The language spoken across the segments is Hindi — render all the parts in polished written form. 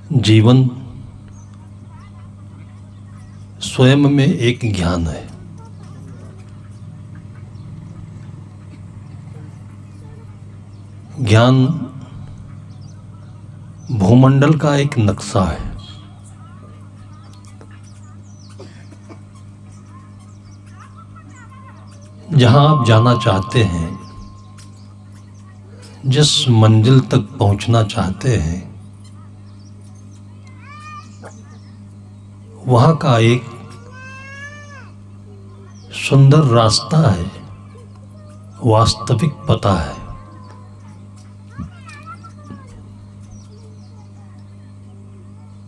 जीवन स्वयं में एक ज्ञान है। ज्ञान भूमंडल का एक नक्शा है। जहां आप जाना चाहते हैं, जिस मंजिल तक पहुंचना चाहते हैं, वहां का एक सुंदर रास्ता है, वास्तविक पता है।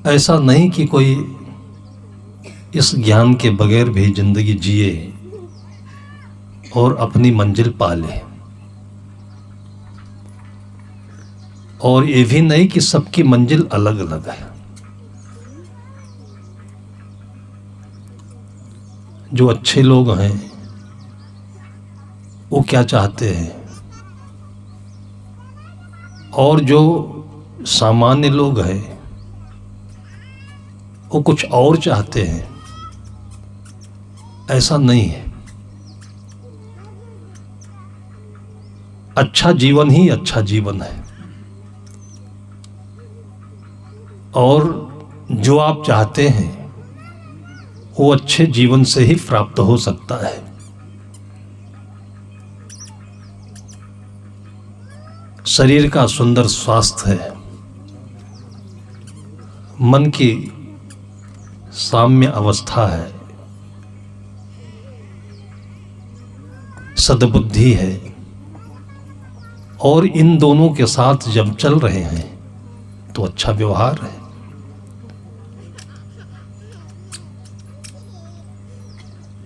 ऐसा नहीं कि कोई इस ज्ञान के बगैर भी जिंदगी जिए और अपनी मंजिल पा ले, और ये भी नहीं कि सबकी मंजिल अलग अलग है। जो अच्छे लोग हैं वो क्या चाहते हैं, और जो सामान्य लोग हैं वो कुछ और चाहते हैं। ऐसा नहीं है। अच्छा जीवन ही अच्छा जीवन है, और जो आप चाहते हैं वो अच्छे जीवन से ही प्राप्त हो सकता है। शरीर का सुंदर स्वास्थ्य है, मन की साम्य अवस्था है, सद्बुद्धि है, और इन दोनों के साथ जब चल रहे हैं तो अच्छा व्यवहार है।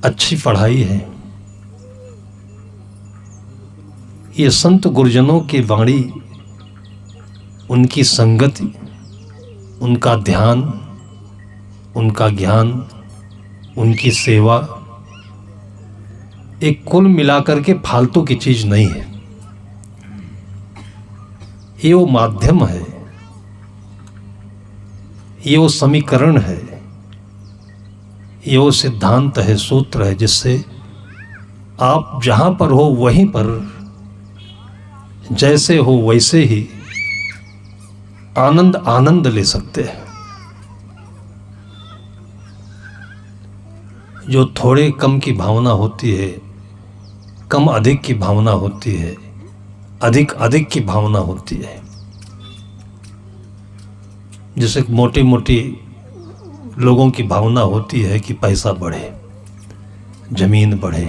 अच्छी पढ़ाई है। ये संत गुरुजनों की वाणी, उनकी संगति, उनका ध्यान, उनका ज्ञान, उनकी सेवा एक कुल मिलाकर के फालतू की चीज नहीं है। ये वो माध्यम है, ये वो समीकरण है, ये वो सिद्धांत है, सूत्र है, जिससे आप जहां पर हो वहीं पर, जैसे हो वैसे ही आनंद ले सकते हैं। जो थोड़े कम की भावना होती है, कम अधिक की भावना होती है, अधिक अधिक की भावना होती है, जैसे मोटी मोटी लोगों की भावना होती है कि पैसा बढ़े, जमीन बढ़े।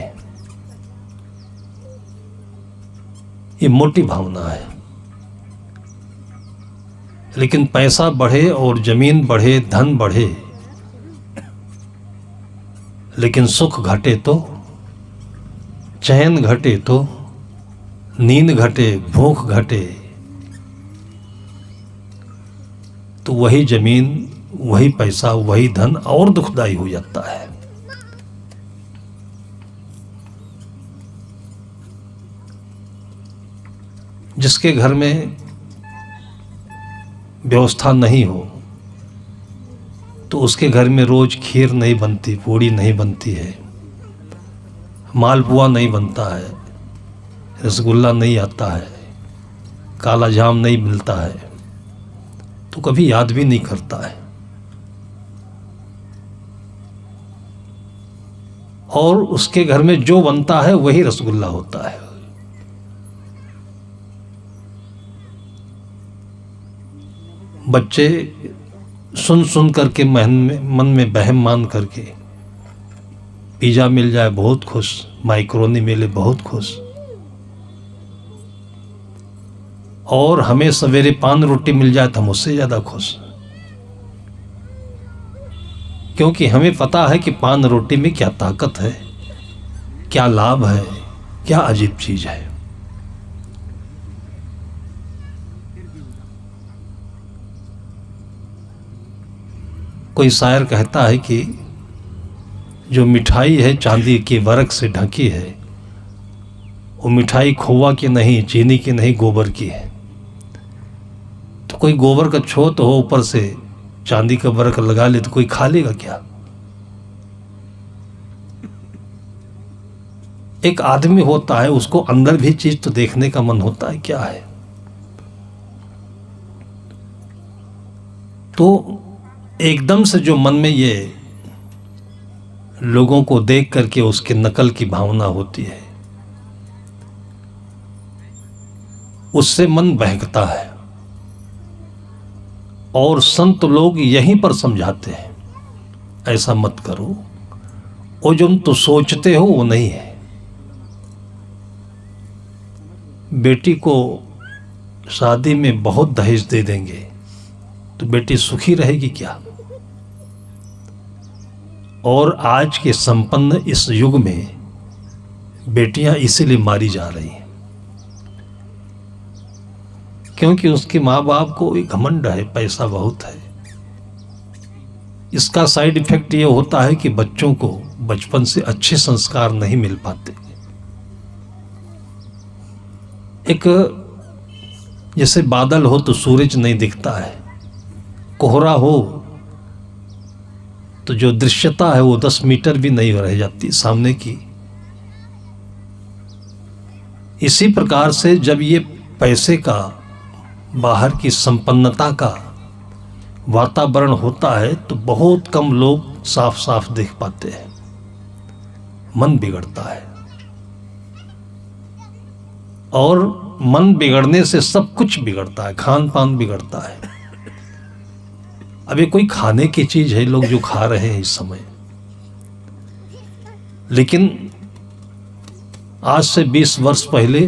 ये मोटी भावना है। लेकिन पैसा बढ़े और जमीन बढ़े, धन बढ़े, लेकिन सुख घटे तो, चैन घटे तो, नींद घटे, भूख घटे, तो वही जमीन, वही पैसा, वही धन और दुखदाई हो जाता है। जिसके घर में व्यवस्था नहीं हो तो उसके घर में रोज खीर नहीं बनती, पूड़ी नहीं बनती है, मालपुआ नहीं बनता है, रसगुल्ला नहीं आता है, काला जाम नहीं मिलता है, तो कभी याद भी नहीं करता है। और उसके घर में जो बनता है वही रसगुल्ला होता है। बच्चे सुन सुन करके मन में बहम मान करके, पिज़्ज़ा मिल जाए बहुत खुश, माइक्रोनी मिले बहुत खुश, और हमें सवेरे पान रोटी मिल जाए तो हम उससे ज़्यादा खुश, क्योंकि हमें पता है कि पान रोटी में क्या ताकत है, क्या लाभ है, क्या अजीब चीज है। कोई शायर कहता है कि जो मिठाई है चांदी के वर्क से ढकी है, वो मिठाई खोवा की नहीं, चीनी की नहीं, गोबर की है। तो कोई गोबर का छोत हो, ऊपर से चांदी का वर्क लगा ले तो कोई खा लेगा क्या? एक आदमी होता है, उसको अंदर भी चीज तो देखने का मन होता है, क्या है? तो एकदम से जो मन में ये लोगों को देख करके उसके नकल की भावना होती है, उससे मन बहकता है। और संत लोग यहीं पर समझाते हैं, ऐसा मत करो, वो जो तुम सोचते हो वो नहीं है। बेटी को शादी में बहुत दहेज दे देंगे तो बेटी सुखी रहेगी क्या? और आज के संपन्न इस युग में बेटियां इसीलिए मारी जा रही हैं क्योंकि उसके माँ बाप को एक घमंड है, पैसा बहुत है। इसका साइड इफेक्ट ये होता है कि बच्चों को बचपन से अच्छे संस्कार नहीं मिल पाते। एक जैसे बादल हो तो सूरज नहीं दिखता है, कोहरा हो तो जो दृश्यता है वो 10 मीटर भी नहीं रह जाती सामने की। इसी प्रकार से जब ये पैसे का, बाहर की संपन्नता का वातावरण होता है तो बहुत कम लोग साफ साफ देख पाते हैं, मन बिगड़ता है। और मन बिगड़ने से सब कुछ बिगड़ता है, खान पान बिगड़ता है। अब ये कोई खाने की चीज है लोग जो खा रहे हैं इस समय, लेकिन आज से 20 वर्ष पहले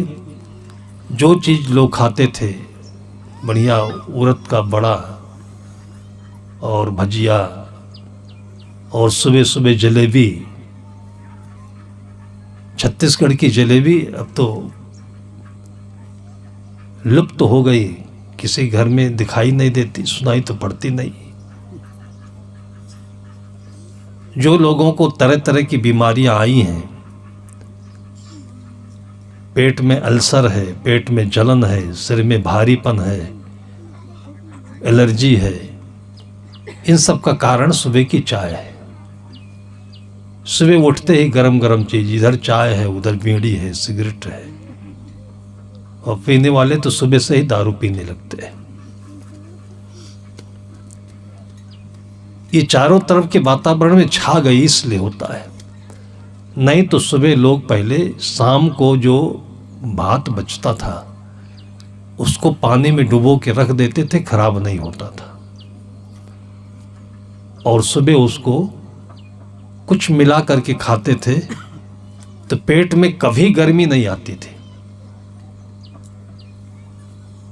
जो चीज लोग खाते थे, बढ़िया उड़द का बड़ा और भजिया और सुबह सुबह जलेबी, छत्तीसगढ़ की जलेबी अब तो लुप्त हो गई, किसी घर में दिखाई नहीं देती, सुनाई तो पड़ती नहीं। जो लोगों को तरह तरह की बीमारियां आई हैं, पेट में अल्सर है, पेट में जलन है, सिर में भारीपन है, एलर्जी है, इन सब का कारण सुबह की चाय है। सुबह उठते ही गरम गरम चीज, इधर चाय है, उधर बीड़ी है, सिगरेट है, और पीने वाले तो सुबह से ही दारू पीने लगते हैं। ये चारों तरफ के वातावरण में छा गई इसलिए होता है। नहीं तो सुबह लोग पहले शाम को जो भात बचता था उसको पानी में डुबो के रख देते थे, खराब नहीं होता था, और सुबह उसको कुछ मिला करके खाते थे तो पेट में कभी गर्मी नहीं आती थी,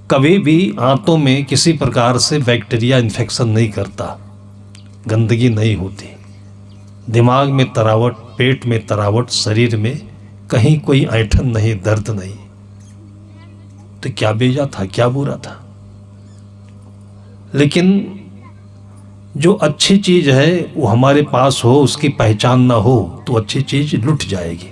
कभी भी आंतों में किसी प्रकार से बैक्टीरिया इन्फेक्शन नहीं करता, गंदगी नहीं होती, दिमाग में तरावट, पेट में तरावट, शरीर में कहीं कोई ऐंठन नहीं, दर्द नहीं। तो क्या बेजा था, क्या बुरा था? लेकिन जो अच्छी चीज है वो हमारे पास हो, उसकी पहचान ना हो तो अच्छी चीज लुट जाएगी।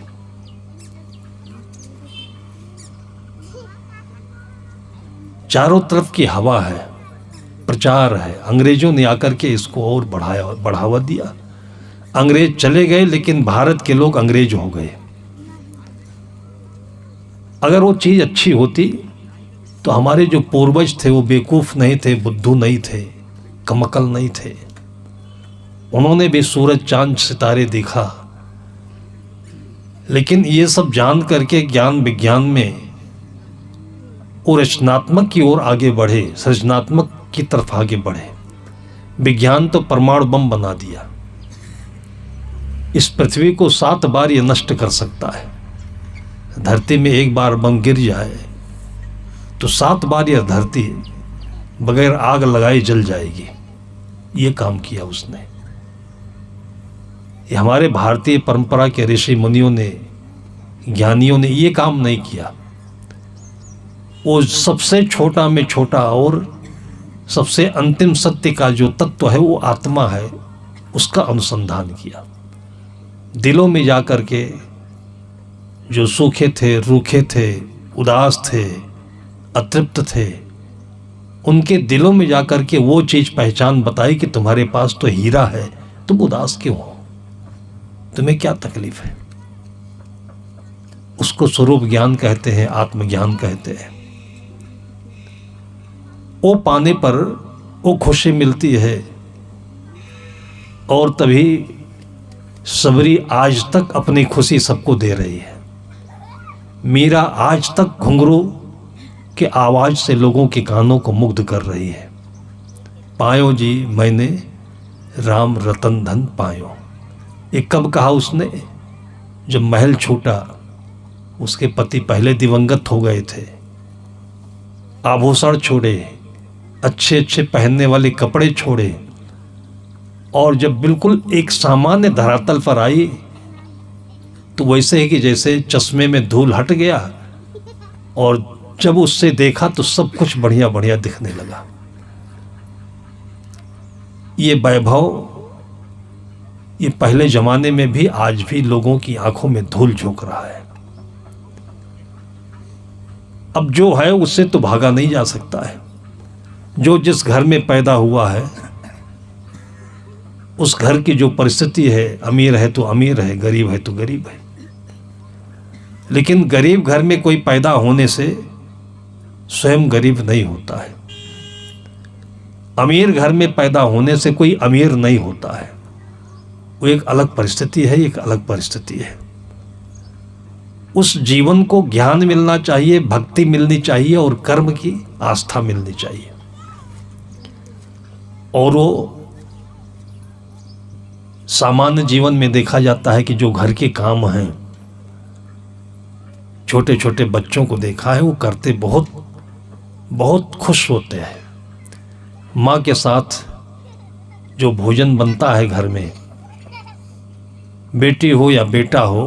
चारों तरफ की हवा है, प्रचार है, अंग्रेजों ने आकर के इसको और बढ़ावा दिया। अंग्रेज चले गए लेकिन भारत के लोग अंग्रेज हो गए। अगर वो चीज अच्छी होती तो हमारे जो पूर्वज थे वो बेवकूफ नहीं थे, बुद्धू नहीं थे, कमकल नहीं थे, उन्होंने भी सूरज चांद सितारे देखा। लेकिन ये सब जान करके ज्ञान विज्ञान में वो रचनात्मक की ओर आगे बढ़े, सृजनात्मक की तरफ आगे बढ़े। विज्ञान तो परमाणु बम बना दिया, इस पृथ्वी को 7 बार ये नष्ट कर सकता है। धरती में एक बार बम गिर जाए तो 7 बार यह धरती बगैर आग लगाए जल जाएगी। ये काम किया उसने। ये हमारे भारतीय परंपरा के ऋषि मुनियों ने, ज्ञानियों ने ये काम नहीं किया। वो सबसे छोटा में छोटा और सबसे अंतिम सत्य का जो तत्व है वो आत्मा है, उसका अनुसंधान किया। दिलों में जाकर के जो सूखे थे, रूखे थे, उदास थे, अतृप्त थे, उनके दिलों में जाकर के वो चीज पहचान बताई कि तुम्हारे पास तो हीरा है, तुम उदास क्यों हो, तुम्हें क्या तकलीफ है। उसको स्वरूप ज्ञान कहते हैं, आत्मज्ञान कहते हैं। वो पाने पर वो खुशी मिलती है। और तभी सबरी आज तक अपनी खुशी सबको दे रही है। मीरा आज तक घुंघरू के आवाज से लोगों के कानों को मुग्ध कर रही है। पायो जी मैंने राम रतन धन पायो। ये कब कहा उसने? जब महल छूटा, उसके पति पहले दिवंगत हो गए थे, आभूषण छोड़े, अच्छे अच्छे पहनने वाले कपड़े छोड़े, और जब बिल्कुल एक सामान्य धरातल पर आई तो वैसे ही कि जैसे चश्मे में धूल हट गया, और जब उससे देखा तो सब कुछ बढ़िया बढ़िया दिखने लगा। ये वैभव ये पहले जमाने में भी आज भी लोगों की आंखों में धूल झोंक रहा है। अब जो है उससे तो भागा नहीं जा सकता है। जो जिस घर में पैदा हुआ है, उस घर की जो परिस्थिति है, अमीर है तो अमीर है, गरीब है तो गरीब है। लेकिन गरीब घर में कोई पैदा होने से स्वयं गरीब नहीं होता है। अमीर घर में पैदा होने से कोई अमीर नहीं होता है। वो एक अलग परिस्थिति है, एक अलग परिस्थिति है। उस जीवन को ज्ञान मिलना चाहिए, भक्ति मिलनी चाहिए और कर्म की आस्था मिलनी चाहिए। और वो सामान्य जीवन में देखा जाता है कि जो घर के काम हैं, छोटे छोटे बच्चों को देखा है, वो करते बहुत बहुत खुश होते हैं। माँ के साथ जो भोजन बनता है घर में, बेटी हो या बेटा हो,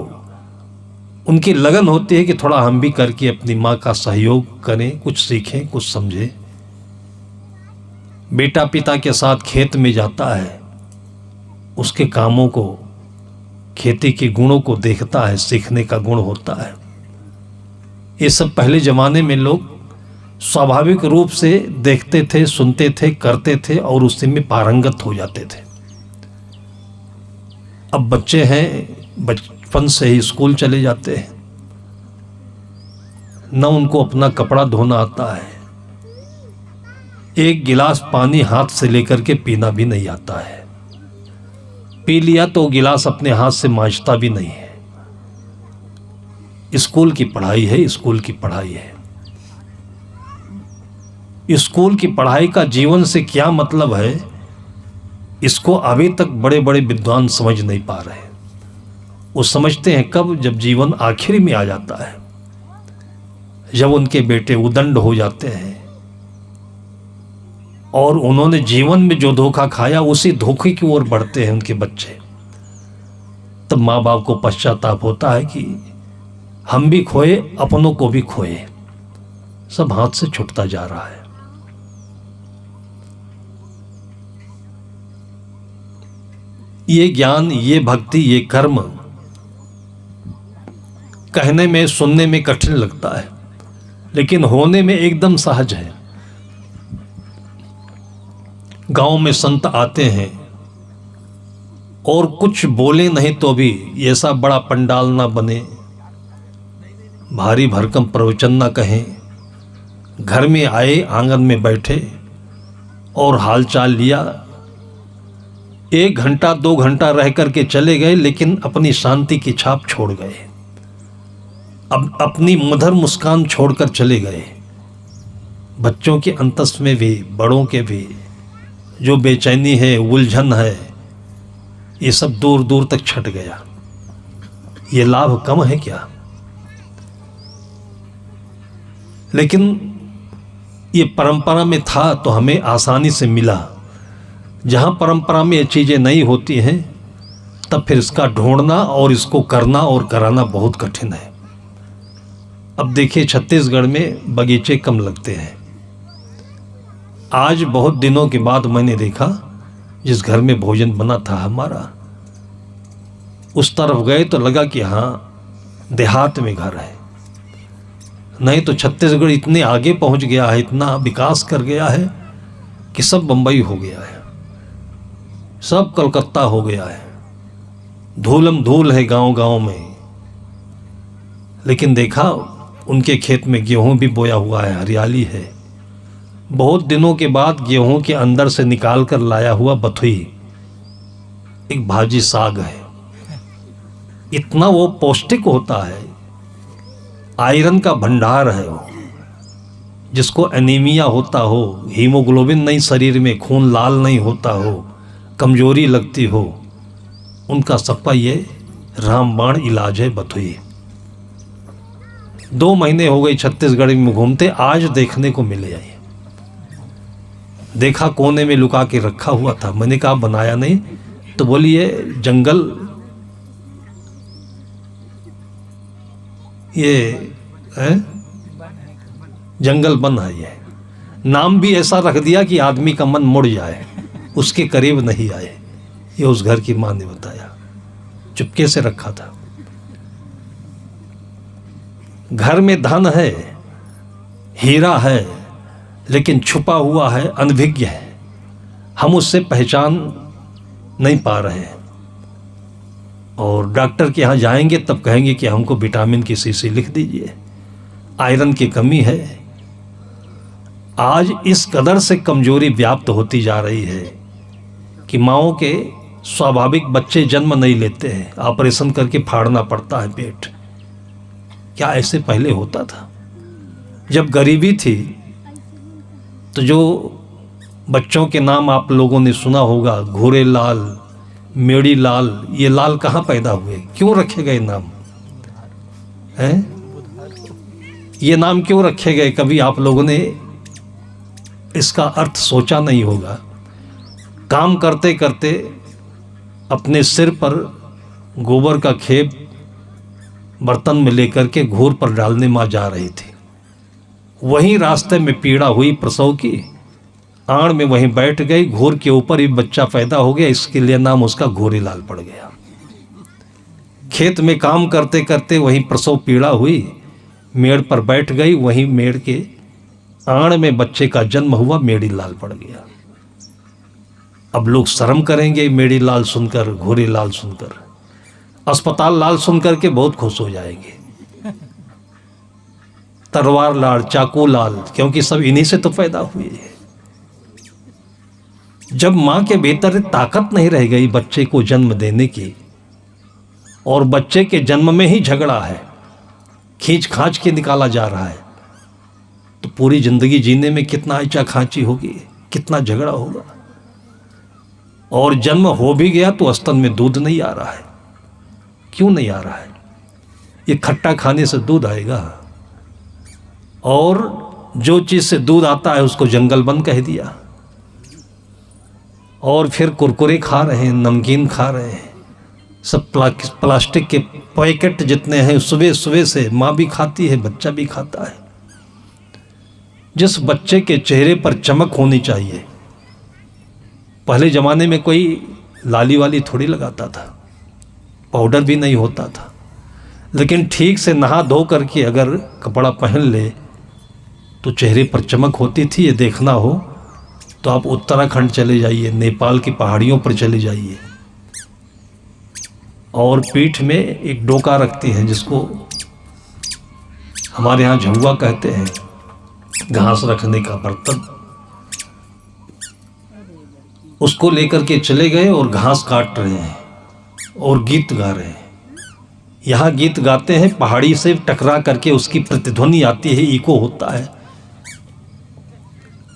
उनकी लगन होती है कि थोड़ा हम भी करके अपनी माँ का सहयोग करें, कुछ सीखें, कुछ समझें। बेटा पिता के साथ खेत में जाता है, उसके कामों को, खेती के गुणों को देखता है, सीखने का गुण होता है। ये सब पहले जमाने में लोग स्वाभाविक रूप से देखते थे, सुनते थे, करते थे और उसी में पारंगत हो जाते थे। अब बच्चे हैं, बचपन से ही स्कूल चले जाते हैं, न उनको अपना कपड़ा धोना आता है, एक गिलास पानी हाथ से लेकर के पीना भी नहीं आता है। पी लिया तो गिलास अपने हाथ से मांजता भी नहीं है। स्कूल की पढ़ाई है, स्कूल की पढ़ाई है। स्कूल की पढ़ाई का जीवन से क्या मतलब है, इसको अभी तक बड़े बड़े विद्वान समझ नहीं पा रहे। वो समझते हैं कब, जब जीवन आखिरी में आ जाता है, जब उनके बेटे उदंड हो जाते हैं और उन्होंने जीवन में जो धोखा खाया उसी धोखे की ओर बढ़ते हैं उनके बच्चे। तब माँ बाप को पश्चाताप होता है कि हम भी खोए, अपनों को भी खोए, सब हाथ से छूटता जा रहा है। ये ज्ञान, ये भक्ति, ये कर्म कहने में, सुनने में कठिन लगता है, लेकिन होने में एकदम सहज है। गांव में संत आते हैं और कुछ बोले नहीं तो भी ऐसा बड़ा पंडाल ना बने, भारी भरकम प्रवचन ना कहें, घर में आए, आंगन में बैठे और हालचाल लिया, 1 घंटा 2 घंटा रह करके चले गए, लेकिन अपनी शांति की छाप छोड़ गए। अब अपनी मधुर मुस्कान छोड़कर चले गए। बच्चों के अंतस में भी, बड़ों के भी जो बेचैनी है, उलझन है, ये सब दूर दूर तक छट गया। ये लाभ कम है क्या? लेकिन ये परंपरा में था तो हमें आसानी से मिला। जहां परंपरा में ये चीजें नहीं होती हैं, तब फिर इसका ढूंढना और इसको करना और कराना बहुत कठिन है। अब देखिए, छत्तीसगढ़ में बगीचे कम लगते हैं। आज बहुत दिनों के बाद मैंने देखा, जिस घर में भोजन बना था हमारा, उस तरफ गए तो लगा कि हाँ, देहात में घर है। नहीं तो छत्तीसगढ़ इतने आगे पहुंच गया है, इतना विकास कर गया है कि सब बंबई हो गया है, सब कलकत्ता हो गया है, धूलम धूल है गांव गांव में। लेकिन देखा उनके खेत में गेहूं भी बोया हुआ है, हरियाली है। बहुत दिनों के बाद गेहूं के अंदर से निकाल कर लाया हुआ बथुई, एक भाजी साग है। इतना वो पौष्टिक होता है, आयरन का भंडार है वो। जिसको एनीमिया होता हो, हीमोग्लोबिन नहीं शरीर में, खून लाल नहीं होता हो, कमजोरी लगती हो, उनका सबका ये रामबाण इलाज है बथुई। 2 महीने हो गए छत्तीसगढ़ में घूमते, आज देखने को मिले। ये देखा कोने में लुका के रखा हुआ था। मैंने कहा बनाया नहीं, तो बोली ये जंगल, ये है जंगल वन है। ये नाम भी ऐसा रख दिया कि आदमी का मन मुड़ जाए, उसके करीब नहीं आए। ये उस घर की मां ने बताया, चुपके से रखा था। घर में धन है, हीरा है, लेकिन छुपा हुआ है, अनभिज्ञ है। हम उससे पहचान नहीं पा रहे हैं। और डॉक्टर के यहाँ जाएंगे तब कहेंगे कि हमको विटामिन की शीशी लिख दीजिए, आयरन की कमी है। आज इस कदर से कमजोरी व्याप्त होती जा रही है कि माओं के स्वाभाविक बच्चे जन्म नहीं लेते हैं, ऑपरेशन करके फाड़ना पड़ता है पेट। क्या ऐसे पहले होता था? जब गरीबी थी तो जो बच्चों के नाम आप लोगों ने सुना होगा, घोरे लाल, मेड़ी लाल, ये लाल कहाँ पैदा हुए, क्यों रखे गए नाम हैं? ये नाम क्यों रखे गए? कभी आप लोगों ने इसका अर्थ सोचा नहीं होगा। काम करते करते अपने सिर पर गोबर का खेप बर्तन में लेकर के घूर पर डालने माँ जा रही थी। वहीं रास्ते में पीड़ा हुई प्रसव की, आड़ में वहीं बैठ गई, घूर के ऊपर ही बच्चा पैदा हो गया, इसके लिए नाम उसका घोरीलाल पड़ गया। खेत में काम करते करते वहीं प्रसव पीड़ा हुई, मेड़ पर बैठ गई, वहीं मेड़ के आड़ में बच्चे का जन्म हुआ, मेड़ी लाल पड़ गया। अब लोग शर्म करेंगे मेड़ी लाल सुनकर, घोरी लाल सुनकर। अस्पताल लाल सुनकर के बहुत खुश हो जाएंगे, तलवार लाल, चाकू लाल, क्योंकि सब इन्हीं से तो पैदा हुए हैं। जब मां के भीतर ताकत नहीं रह गई बच्चे को जन्म देने की, और बच्चे के जन्म में ही झगड़ा है, खींच खांच के निकाला जा रहा है, तो पूरी जिंदगी जीने में कितना आइचा खांची होगी, कितना झगड़ा होगा। और जन्म हो भी गया तो स्तन में दूध नहीं आ रहा है। क्यों नहीं आ रहा है? ये खट्टा खाने से दूध आएगा, और जो चीज से दूध आता है उसको जंगल बंद कह दिया। और फिर कुरकुरे खा रहे हैं, नमकीन खा रहे हैं, सब प्लास्टिक के पैकेट जितने हैं, सुबह सुबह से माँ भी खाती है, बच्चा भी खाता है। जिस बच्चे के चेहरे पर चमक होनी चाहिए, पहले ज़माने में कोई लाली वाली थोड़ी लगाता था, पाउडर भी नहीं होता था, लेकिन ठीक से नहा धो करके अगर कपड़ा पहन ले तो चेहरे पर चमक होती थी। ये देखना हो तो आप उत्तराखंड चले जाइए, नेपाल की पहाड़ियों पर चले जाइए, और पीठ में एक डोका रखती हैं जिसको हमारे यहाँ झुआ कहते हैं, घास रखने का बर्तन। उसको लेकर के चले गए और घास काट रहे हैं और गीत गा रहे हैं। यहाँ गीत गाते हैं, पहाड़ी से टकरा करके उसकी प्रतिध्वनि आती है, इको होता है।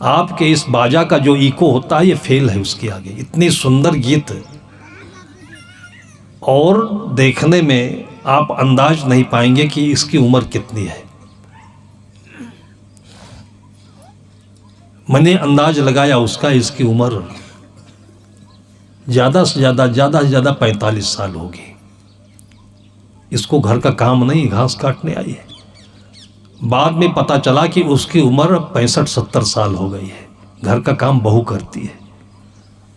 आपके इस बाजा का जो इको होता है ये फेल है उसके आगे। इतनी सुंदर गीत, और देखने में आप अंदाज नहीं पाएंगे कि इसकी उम्र कितनी है। मैंने अंदाज लगाया उसका, इसकी उम्र ज़्यादा से ज़्यादा 45 साल होगी। इसको घर का काम नहीं, घास काटने आई है। बाद में पता चला कि उसकी उम्र 65-70 साल हो गई है। घर का काम बहू करती है,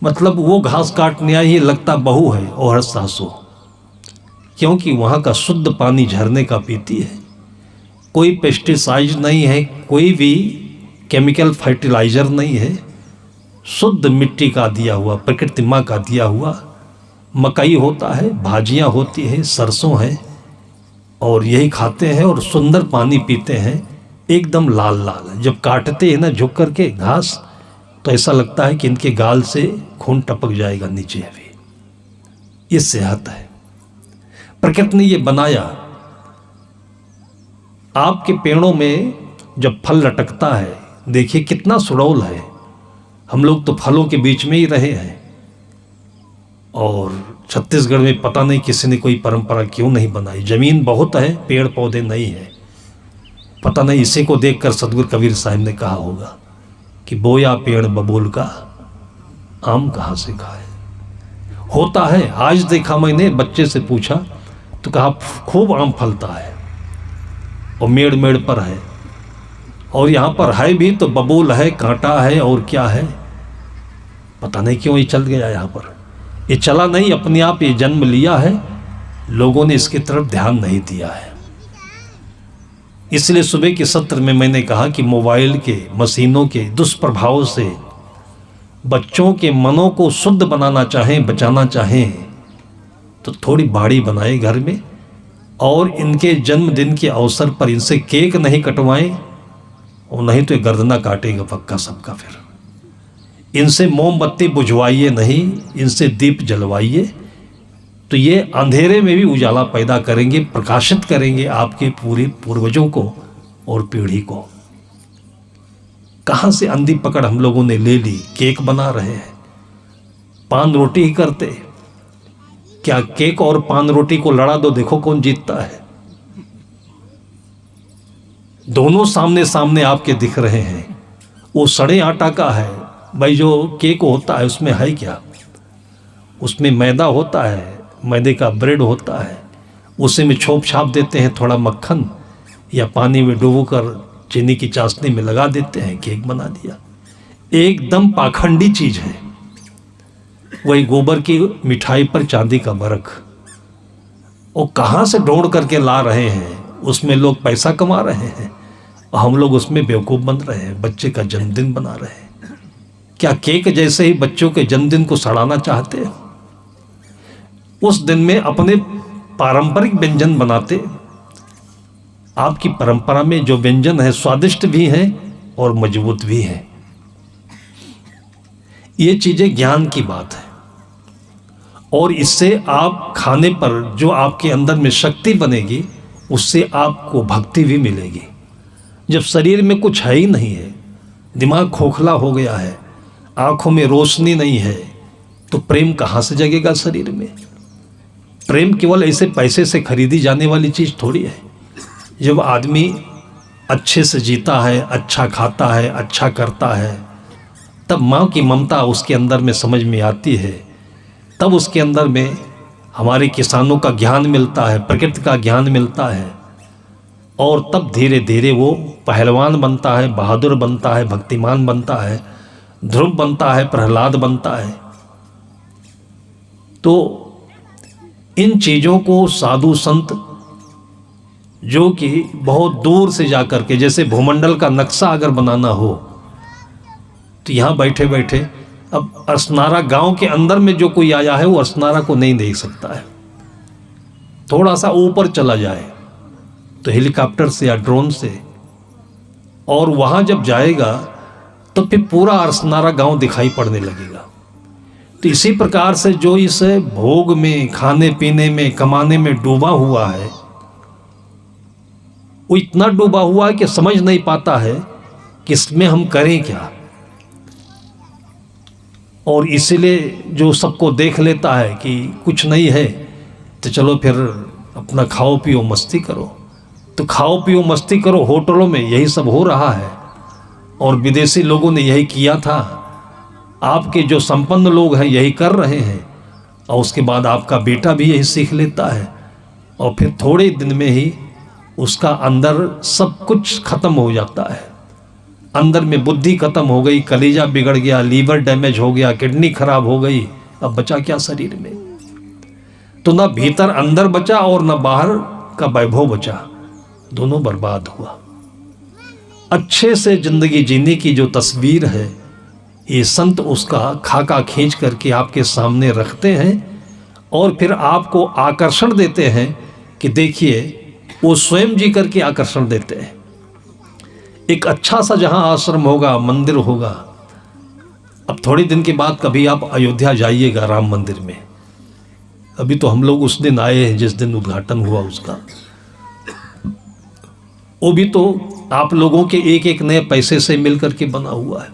मतलब वो घास काटने आई, लगता बहू है और सासू, क्योंकि वहाँ का शुद्ध पानी झरने का पीती है। कोई पेस्टिसाइड नहीं है, कोई भी केमिकल फर्टिलाइजर नहीं है, शुद्ध मिट्टी का दिया हुआ, प्रकृति माँ का दिया हुआ मकई होता है, भाजियाँ होती है, सरसों है, और यही खाते हैं और सुंदर पानी पीते हैं, एकदम लाल लाल। जब काटते हैं ना झुक करके घास, तो ऐसा लगता है कि इनके गाल से खून टपक जाएगा नीचे अभी। ये सेहत है, प्रकृति ने ये बनाया। आपके पेड़ों में जब फल लटकता है, देखिए कितना सुडौल है। हम लोग तो फलों के बीच में ही रहे हैं, और छत्तीसगढ़ में पता नहीं किसी ने कोई परंपरा क्यों नहीं बनाई। जमीन बहुत है, पेड़ पौधे नहीं है। पता नहीं इसी को देखकर सतगुरु कबीर साहब ने कहा होगा कि बोया पेड़ बबूल का, आम कहाँ से खाए। होता है, आज देखा मैंने, बच्चे से पूछा तो कहा खूब आम फलता है और मेड़ मेड़ पर है, और यहाँ पर है भी तो बबूल है, कांटा है, और क्या है पता नहीं क्यों ये चल गया। यहाँ पर ये चला नहीं, अपने आप ये जन्म लिया है, लोगों ने इसकी तरफ ध्यान नहीं दिया है। इसलिए सुबह के सत्र में मैंने कहा कि मोबाइल के, मशीनों के दुष्प्रभाव से बच्चों के मनों को शुद्ध बनाना चाहें, बचाना चाहें, तो थोड़ी बाड़ी बनाएं घर में, और इनके जन्मदिन के अवसर पर इनसे केक नहीं कटवाएं, और नहीं तो गर्दना काटेगा पक्का सबका। फिर इनसे मोमबत्ती बुझवाइए नहीं, इनसे दीप जलवाइए, तो ये अंधेरे में भी उजाला पैदा करेंगे, प्रकाशित करेंगे आपके पूरे पूर्वजों को और पीढ़ी को। कहाँ से अंधी पकड़ हम लोगों ने ले ली, केक बना रहे हैं, पान रोटी ही करते। क्या केक और पान रोटी को लड़ा दो, देखो कौन जीतता है। दोनों सामने सामने आपके दिख रहे हैं। वो सड़े आटा का है भाई, जो केक होता है उसमें है क्या, उसमें मैदा होता है, मैदे का ब्रेड होता है, उसी में छोप छाप देते हैं थोड़ा मक्खन, या पानी में डुबोकर चीनी की चाशनी में लगा देते हैं, केक बना दिया। एकदम पाखंडी चीज है। वही गोबर की मिठाई पर चांदी का बरख, वो कहाँ से ढूंढ करके ला रहे हैं, उसमें लोग पैसा कमा रहे हैं, और हम लोग उसमें बेवकूफ़ बन रहे हैं, बच्चे का जन्मदिन बना रहे हैं। क्या केक जैसे ही बच्चों के जन्मदिन को सड़ाना चाहते हो? उस दिन में अपने पारंपरिक व्यंजन बनाते। आपकी परंपरा में जो व्यंजन है स्वादिष्ट भी हैं और मजबूत भी हैं। ये चीजें ज्ञान की बात है, और इससे आप खाने पर जो आपके अंदर में शक्ति बनेगी, उससे आपको भक्ति भी मिलेगी। जब शरीर में कुछ है ही नहीं है, दिमाग खोखला हो गया है, आंखों में रोशनी नहीं है, तो प्रेम कहाँ से जगेगा शरीर में? प्रेम केवल ऐसे पैसे से खरीदी जाने वाली चीज़ थोड़ी है। जब आदमी अच्छे से जीता है, अच्छा खाता है, अच्छा करता है, तब माँ की ममता उसके अंदर में समझ में आती है, तब उसके अंदर में हमारे किसानों का ज्ञान मिलता है, प्रकृति का ज्ञान मिलता है, और तब धीरे धीरे वो पहलवान बनता है, बहादुर बनता है, भक्तिमान बनता है, ध्रुव बनता है, प्रहलाद बनता है। तो इन चीज़ों को साधु संत जो कि बहुत दूर से जाकर के, जैसे भूमंडल का नक्शा अगर बनाना हो, तो यहाँ बैठे बैठे, अब असनारा गांव के अंदर में जो कोई आया है वो असनारा को नहीं देख सकता है। थोड़ा सा ऊपर चला जाए तो हेलीकॉप्टर से या ड्रोन से, और वहाँ जब जाएगा तो फिर पूरा असनारा गांव दिखाई पड़ने लगेगा। तो इसी प्रकार से जो इस भोग में, खाने पीने में, कमाने में डूबा हुआ है, वो इतना डूबा हुआ है कि समझ नहीं पाता है कि इसमें हम करें क्या। और इसीलिए जो सबको देख लेता है कि कुछ नहीं है, तो चलो फिर अपना खाओ पियो मस्ती करो। तो खाओ पियो मस्ती करो, होटलों में यही सब हो रहा है, और विदेशी लोगों ने यही किया था। आपके जो संपन्न लोग हैं यही कर रहे हैं, और उसके बाद आपका बेटा भी यही सीख लेता है, और फिर थोड़े दिन में ही उसका अंदर सब कुछ खत्म हो जाता है। अंदर में बुद्धि खत्म हो गई, कलेजा बिगड़ गया, लीवर डैमेज हो गया, किडनी खराब हो गई, अब बचा क्या शरीर में? तो ना भीतर अंदर बचा और ना बाहर का वैभव बचा। दोनों बर्बाद हुआ। अच्छे से जिंदगी जीने की जो तस्वीर है, ये संत उसका खाका खींच करके आपके सामने रखते हैं और फिर आपको आकर्षण देते हैं कि देखिए, वो स्वयं जी करके आकर्षण देते हैं। एक अच्छा सा जहां आश्रम होगा, मंदिर होगा। अब थोड़े दिन के बाद कभी आप अयोध्या जाइएगा राम मंदिर में। अभी तो हम लोग उस दिन आए हैं जिस दिन उद्घाटन हुआ उसका। वो भी तो आप लोगों के एक एक नए पैसे से मिलकर के बना हुआ है।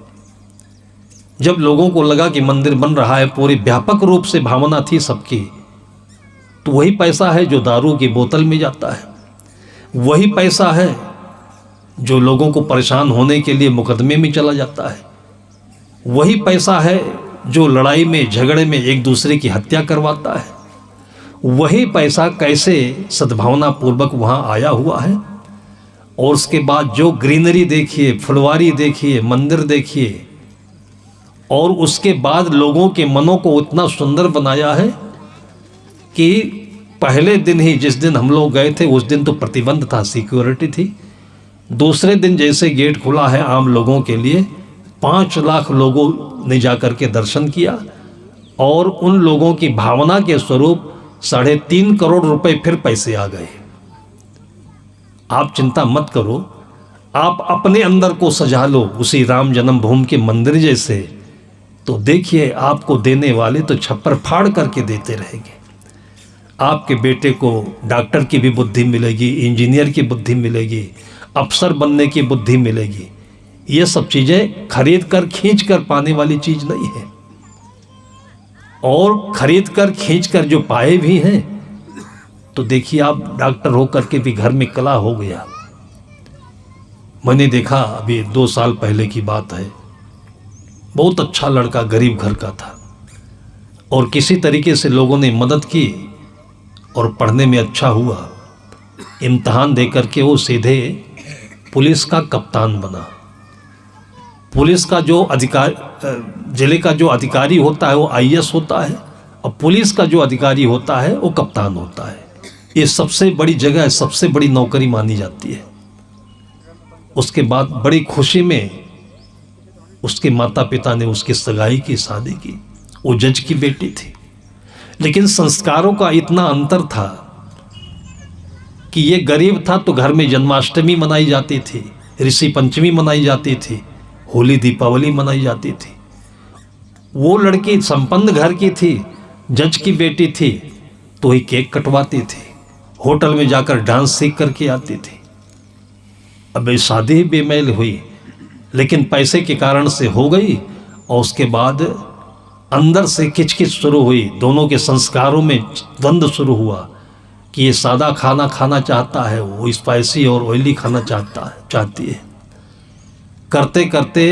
जब लोगों को लगा कि मंदिर बन रहा है, पूरे व्यापक रूप से भावना थी सबकी, तो वही पैसा है जो दारू की बोतल में जाता है, वही पैसा है जो लोगों को परेशान होने के लिए मुकदमे में चला जाता है, वही पैसा है जो लड़ाई में झगड़े में एक दूसरे की हत्या करवाता है, वही पैसा कैसे सद्भावना पूर्वक वहाँ आया हुआ है। और उसके बाद जो ग्रीनरी देखिए, फुलवारी देखिए, मंदिर देखिए, और उसके बाद लोगों के मनों को उतना सुंदर बनाया है कि पहले दिन ही जिस दिन हम लोग गए थे उस दिन तो प्रतिबंध था, सिक्योरिटी थी। दूसरे दिन जैसे गेट खुला है आम लोगों के लिए, 5 लाख लोगों ने जाकर के दर्शन किया और उन लोगों की भावना के स्वरूप 3.5 करोड़ रुपए फिर पैसे आ गए। आप चिंता मत करो, आप अपने अंदर को सजा लो उसी राम जन्मभूमि के मंदिर जैसे, तो देखिए आपको देने वाले तो छप्पर फाड़ करके देते रहेंगे। आपके बेटे को डॉक्टर की भी बुद्धि मिलेगी, इंजीनियर की बुद्धि मिलेगी, अफसर बनने की बुद्धि मिलेगी। ये सब चीज़ें खरीद कर खींच कर पाने वाली चीज़ नहीं है। और खरीद कर खींच कर जो पाए भी हैं, तो देखिए आप डॉक्टर होकर के भी घर में कला हो गया। मैंने देखा, अभी 2 साल पहले की बात है, बहुत अच्छा लड़का गरीब घर का था और किसी तरीके से लोगों ने मदद की और पढ़ने में अच्छा हुआ। इम्तहान दे करके वो सीधे पुलिस का कप्तान बना। पुलिस का जो अधिकारी, जिले का जो अधिकारी होता है वो आईएएस होता है, और पुलिस का जो अधिकारी होता है वो कप्तान होता है। ये सबसे बड़ी जगह, सबसे बड़ी नौकरी मानी जाती है। उसके बाद बड़ी खुशी में उसके माता पिता ने उसकी सगाई की, शादी की। वो जज की बेटी थी, लेकिन संस्कारों का इतना अंतर था कि ये गरीब था तो घर में जन्माष्टमी मनाई जाती थी, ऋषि पंचमी मनाई जाती थी, होली दीपावली मनाई जाती थी। वो लड़की संपन्न घर की थी, जज की बेटी थी, तो ही केक कटवाती थी, होटल में जाकर डांस सीख करके आती थी। अब ये शादी बेमेल हुई, लेकिन पैसे के कारण से हो गई, और उसके बाद अंदर से किचकिच शुरू हुई। दोनों के संस्कारों में द्वंद्व शुरू हुआ कि ये सादा खाना खाना चाहता है, वो स्पाइसी और ऑयली खाना चाहती है। करते करते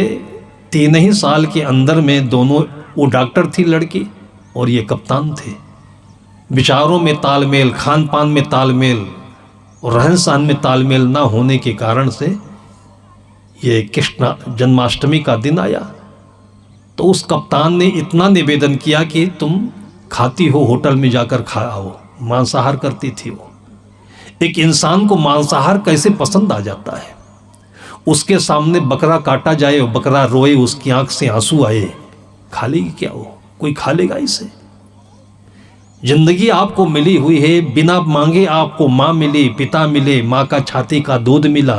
3 ही साल के अंदर में दोनों, वो डॉक्टर थी लड़की और ये कप्तान थे, विचारों में तालमेल, खान पान में तालमेल और रहन सहन में तालमेल ना होने के कारण से ये कृष्ण जन्माष्टमी का दिन आया। तो उस कप्तान ने इतना निवेदन किया कि तुम खाती हो, होटल में जाकर खाओ। मांसाहार करती थी वो। एक इंसान को मांसाहार कैसे पसंद आ जाता है। उसके सामने बकरा काटा जाए और बकरा रोए, उसकी आंख से आंसू आए, खा लेगी क्या वो? कोई खा लेगा इसे? जिंदगी आपको मिली हुई है, बिना मांगे आपको माँ मिली, पिता मिले, माँ का छाती का दूध मिला,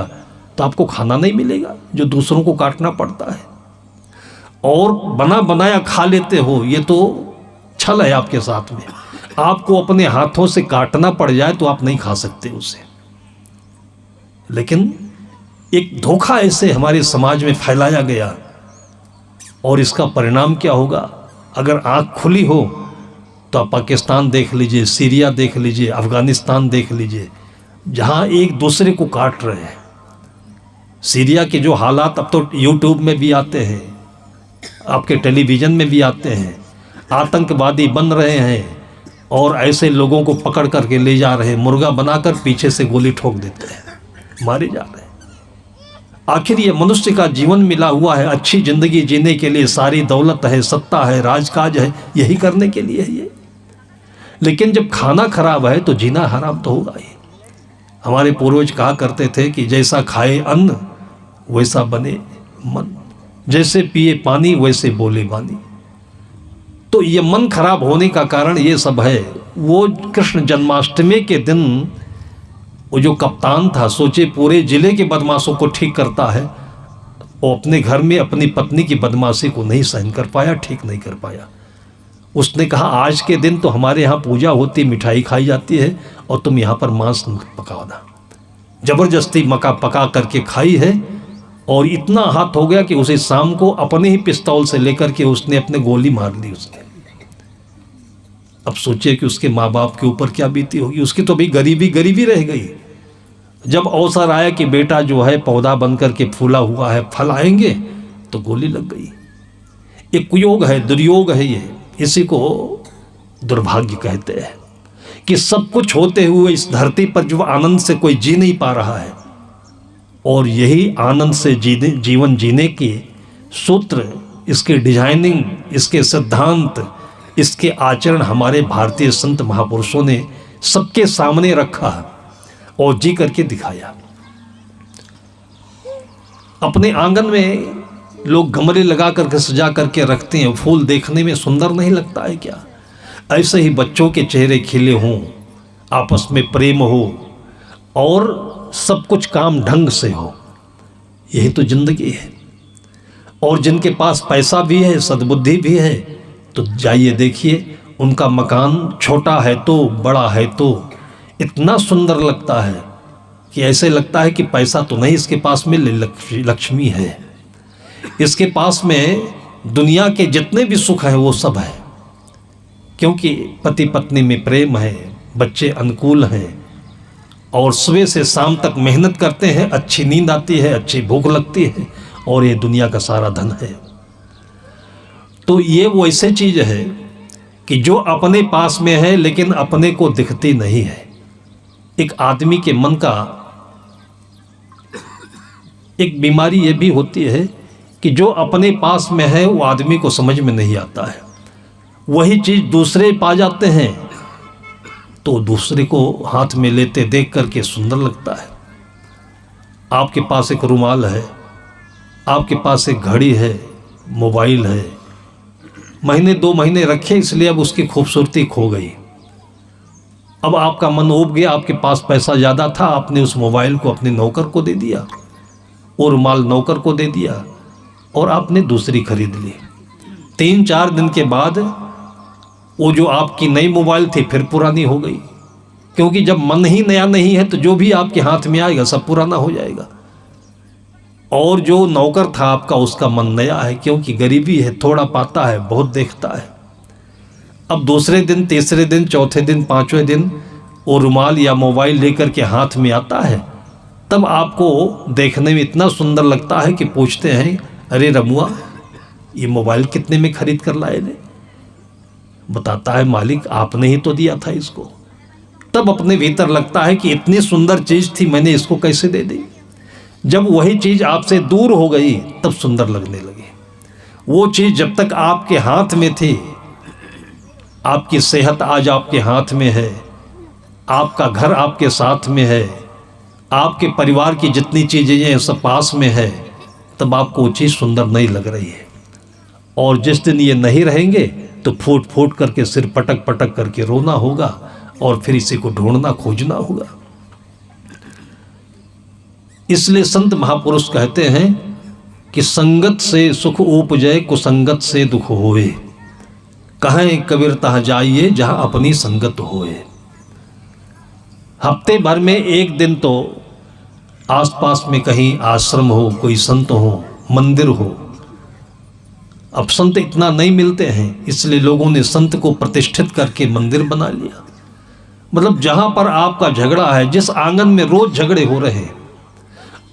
तो आपको खाना नहीं मिलेगा जो दूसरों को काटना पड़ता है और बना बनाया खा लेते हो। ये तो छल है आपके साथ में। आपको अपने हाथों से काटना पड़ जाए तो आप नहीं खा सकते उसे। लेकिन एक धोखा ऐसे हमारे समाज में फैलाया गया, और इसका परिणाम क्या होगा? अगर आंख खुली हो तो आप पाकिस्तान देख लीजिए, सीरिया देख लीजिए, अफगानिस्तान देख लीजिए, जहां एक दूसरे को काट रहे हैं। सीरिया के जो हालात अब तो यूट्यूब में भी आते हैं, आपके टेलीविज़न में भी आते हैं। आतंकवादी बन रहे हैं और ऐसे लोगों को पकड़ करके ले जा रहे हैं, मुर्गा बनाकर पीछे से गोली ठोक देते हैं, मारे जा रहे हैं। आखिर ये मनुष्य का जीवन मिला हुआ है अच्छी ज़िंदगी जीने के लिए, सारी दौलत है, सत्ता है, राजकाज है, यही करने के लिए है ये। लेकिन जब खाना खराब है तो जीना हराम तो होगा ही। हमारे पूर्वज कहा करते थे कि जैसा खाए अन्न वैसा बने मन, जैसे पिए पानी वैसे बोले वाणी। तो ये मन खराब होने का कारण ये सब है। वो कृष्ण जन्माष्टमी के दिन वो जो कप्तान था, सोचे पूरे जिले के बदमाशों को ठीक करता है, वो अपने घर में अपनी पत्नी की बदमाशी को नहीं सहन कर पाया, ठीक नहीं कर पाया। उसने कहा आज के दिन तो हमारे यहाँ पूजा होती, मिठाई खाई जाती है, और तुम यहाँ पर मांस पकाना। जबरदस्ती मका पका करके खाई है, और इतना हाथ हो गया कि उसे शाम को अपने ही पिस्तौल से लेकर के उसने अपने गोली मार ली उसने। अब सोचिए कि उसके माँ बाप के ऊपर क्या बीती होगी। उसकी तो भाई गरीबी गरीबी रह गई। जब अवसर आया कि बेटा जो है पौधा बन करके फूला हुआ है, फल आएंगे, तो गोली लग गई। ये कुयोग है, दुर्योग है, ये इसी को दुर्भाग्य कहते हैं कि सब कुछ होते हुए इस धरती पर जो आनंद से कोई जी नहीं पा रहा है, और यही आनंद से जीवन जीने के सूत्र, इसके डिजाइनिंग, इसके सिद्धांत, इसके आचरण हमारे भारतीय संत महापुरुषों ने सबके सामने रखा और जी करके दिखाया। अपने आंगन में लोग गमले लगा करके सजा करके रखते हैं, फूल देखने में सुंदर नहीं लगता है क्या? ऐसे ही बच्चों के चेहरे खिले हों, आपस में प्रेम हो, और सब कुछ काम ढंग से हो, यही तो जिंदगी है। और जिनके पास पैसा भी है, सद्बुद्धि भी है, तो जाइए देखिए, उनका मकान छोटा है तो बड़ा है तो इतना सुंदर लगता है कि ऐसे लगता है कि पैसा तो नहीं इसके पास में, लक्ष्मी है इसके पास में। दुनिया के जितने भी सुख हैं वो सब है, क्योंकि पति पत्नी में प्रेम है, बच्चे अनुकूल हैं, और सुबह से शाम तक मेहनत करते हैं, अच्छी नींद आती है, अच्छी भूख लगती है, और ये दुनिया का सारा धन है। तो ये वो ऐसे चीज है कि जो अपने पास में है लेकिन अपने को दिखती नहीं है। एक आदमी के मन का एक बीमारी ये भी होती है कि जो अपने पास में है वो आदमी को समझ में नहीं आता है। वही चीज दूसरे पा जाते हैं तो दूसरे को हाथ में लेते देख करके सुंदर लगता है। आपके पास एक रुमाल है, आपके पास एक घड़ी है, मोबाइल है, महीने 2 महीने रखे इसलिए अब उसकी खूबसूरती खो गई। अब आपका मन उब गया, आपके पास पैसा ज़्यादा था, आपने उस मोबाइल को अपने नौकर को दे दिया, वो रुमाल नौकर को दे दिया, और आपने दूसरी खरीद ली। 3-4 दिन के बाद वो जो आपकी नई मोबाइल थी फिर पुरानी हो गई, क्योंकि जब मन ही नया नहीं है तो जो भी आपके हाथ में आएगा सब पुराना हो जाएगा। और जो नौकर था आपका, उसका मन नया है, क्योंकि गरीबी है, थोड़ा पाता है, बहुत देखता है। अब दूसरे दिन, तीसरे दिन, चौथे दिन, 5वें दिन वो रुमाल या मोबाइल लेकर के हाथ में आता है, तब आपको देखने में इतना सुंदर लगता है कि पूछते हैं, अरे रमुआ ये मोबाइल कितने में खरीद कर लाए रे? बताता है मालिक आपने ही तो दिया था इसको। तब अपने भीतर लगता है कि इतनी सुंदर चीज थी, मैंने इसको कैसे दे दी। जब वही चीज आपसे दूर हो गई तब सुंदर लगने लगी। वो चीज जब तक आपके हाथ में थी, आपकी सेहत आज आपके हाथ में है, आपका घर आपके साथ में है, आपके परिवार की जितनी चीजें हैं सब पास में है, तब आपको वो चीज सुंदर नहीं लग रही है। और जिस दिन ये नहीं रहेंगे तो फूट फूट करके सिर पटक पटक करके रोना होगा, और फिर इसी को ढूंढना खोजना होगा। इसलिए संत महापुरुष कहते हैं कि संगत से सुख उपजे, कुसंगत से दुख होए, कहें कबीर तहाँ जाइए जहां अपनी संगत होए। हफ्ते भर में एक दिन तो आसपास में कहीं आश्रम हो, कोई संत हो, मंदिर हो। अब संत इतना नहीं मिलते हैं, इसलिए लोगों ने संत को प्रतिष्ठित करके मंदिर बना लिया। मतलब जहां पर आपका झगड़ा है, जिस आंगन में रोज झगड़े हो रहे हैं,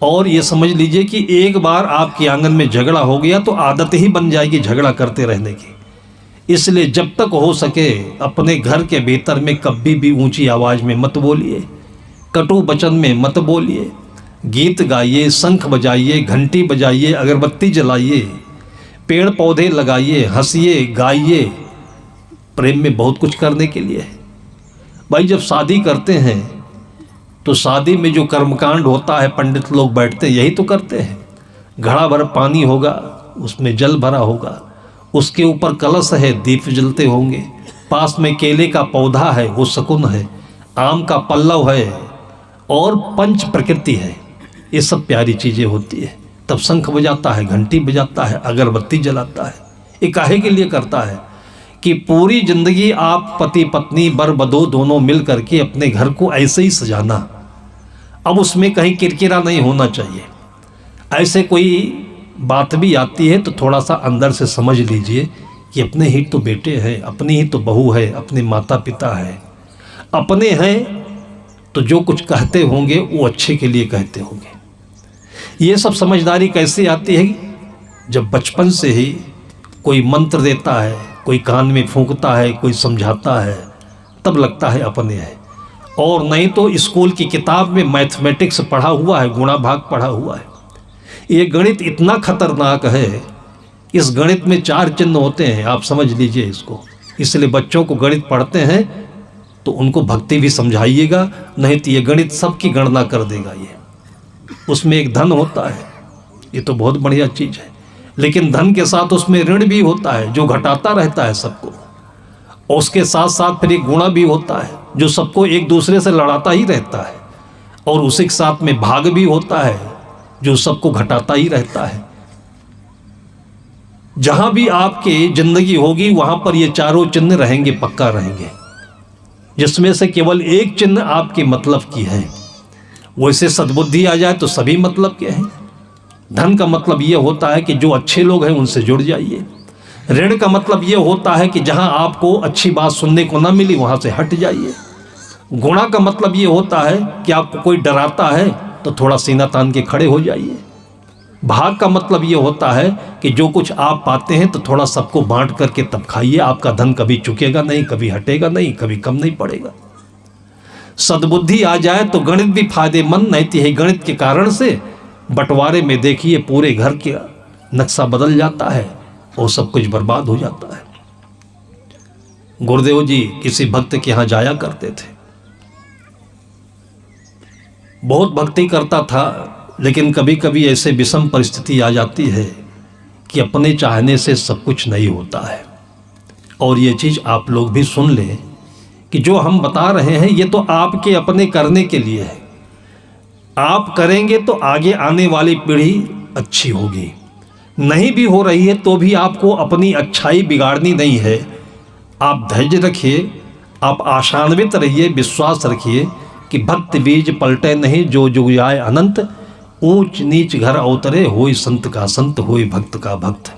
और ये समझ लीजिए कि एक बार आपके आंगन में झगड़ा हो गया तो आदत ही बन जाएगी झगड़ा करते रहने की। इसलिए जब तक हो सके अपने घर के भीतर में कभी भी ऊंची आवाज में मत बोलिए, कटु वचन में मत बोलिए, गीत गाइए, शंख बजाइए, घंटी बजाइए, अगरबत्ती जलाइए, पेड़ पौधे लगाइए, हंसिए, गाइए। प्रेम में बहुत कुछ करने के लिए है भाई। जब शादी करते हैं तो शादी में जो कर्मकांड होता है, पंडित लोग बैठते यही तो करते हैं। घड़ा भर पानी होगा, उसमें जल भरा होगा, उसके ऊपर कलश है, दीप जलते होंगे, पास में केले का पौधा है, वो शकुन है, आम का पल्लव है और पंच प्रकृति है। ये सब प्यारी चीज़ें होती है। तब शंख बजाता है, घंटी बजाता है, अगरबत्ती जलाता है। ये काहे के लिए करता है कि पूरी जिंदगी आप पति पत्नी बर बधू दोनों मिल करके अपने घर को ऐसे ही सजाना। अब उसमें कहीं किरकिरा नहीं होना चाहिए। ऐसे कोई बात भी आती है तो थोड़ा सा अंदर से समझ लीजिए कि अपने ही तो बेटे हैं, अपनी ही तो बहू है, अपने माता पिता है, अपने हैं, तो जो कुछ कहते होंगे वो अच्छे के लिए कहते होंगे। ये सब समझदारी कैसे आती है? जब बचपन से ही कोई मंत्र देता है, कोई कान में फूंकता है, कोई समझाता है, तब लगता है अपने हैं। और नहीं तो स्कूल की किताब में मैथमेटिक्स पढ़ा हुआ है, गुणा भाग पढ़ा हुआ है। ये गणित इतना खतरनाक है, इस गणित में 4 चिन्ह होते हैं, आप समझ लीजिए इसको। इसलिए बच्चों को गणित पढ़ते हैं तो उनको भक्ति भी समझाइएगा, नहीं तो ये गणित सबकी गणना कर देगा। ये उसमें एक धन होता है, ये तो बहुत बढ़िया चीज़ है, लेकिन धन के साथ उसमें ऋण भी होता है जो घटाता रहता है सबको। और उसके साथ साथ फिर एक गुणा भी होता है जो सबको एक दूसरे से लड़ाता ही रहता है। और उसी के साथ में भाग भी होता है जो सबको घटाता ही रहता है। जहां भी आपकी जिंदगी होगी वहां पर ये चारों चिन्ह रहेंगे, पक्का रहेंगे, जिसमें से केवल एक चिन्ह आपके मतलब की है। वैसे सद्बुद्धि आ जाए तो सभी मतलब के हैं। धन का मतलब ये होता है कि जो अच्छे लोग हैं उनसे जुड़ जाइए। ऋण का मतलब ये होता है कि जहां आपको अच्छी बात सुनने को ना मिली वहां से हट जाइए। गुणा का मतलब ये होता है कि आपको कोई डराता है तो थोड़ा सीना तान के खड़े हो जाइए। भाग का मतलब ये होता है कि जो कुछ आप पाते हैं तो थोड़ा सबको बांट करके तब खाइए। आपका धन कभी चुकेगा नहीं, कभी हटेगा नहीं, कभी कम नहीं पड़ेगा। सद्बुद्धि आ जाए तो गणित भी फायदेमंद नहीं थी है। गणित के कारण से बंटवारे में देखिए पूरे घर का नक्शा बदल जाता है और सब कुछ बर्बाद हो जाता है। गुरुदेव जी किसी भक्त के यहाँ जाया करते थे, बहुत भक्ति करता था, लेकिन कभी कभी ऐसे विषम परिस्थिति आ जाती है कि अपने चाहने से सब कुछ नहीं होता है। और ये चीज़ आप लोग भी सुन लें कि जो हम बता रहे हैं ये तो आपके अपने करने के लिए है। आप करेंगे तो आगे आने वाली पीढ़ी अच्छी होगी। नहीं भी हो रही है तो भी आपको अपनी अच्छाई बिगाड़नी नहीं है। आप धैर्य रखिए, आप आशान्वित रहिए, विश्वास रखिए कि भक्त बीज पलटे नहीं, जो जुग आए अनंत, ऊंच नीच घर अवतरे, होई संत का संत, होई भक्त का भक्त।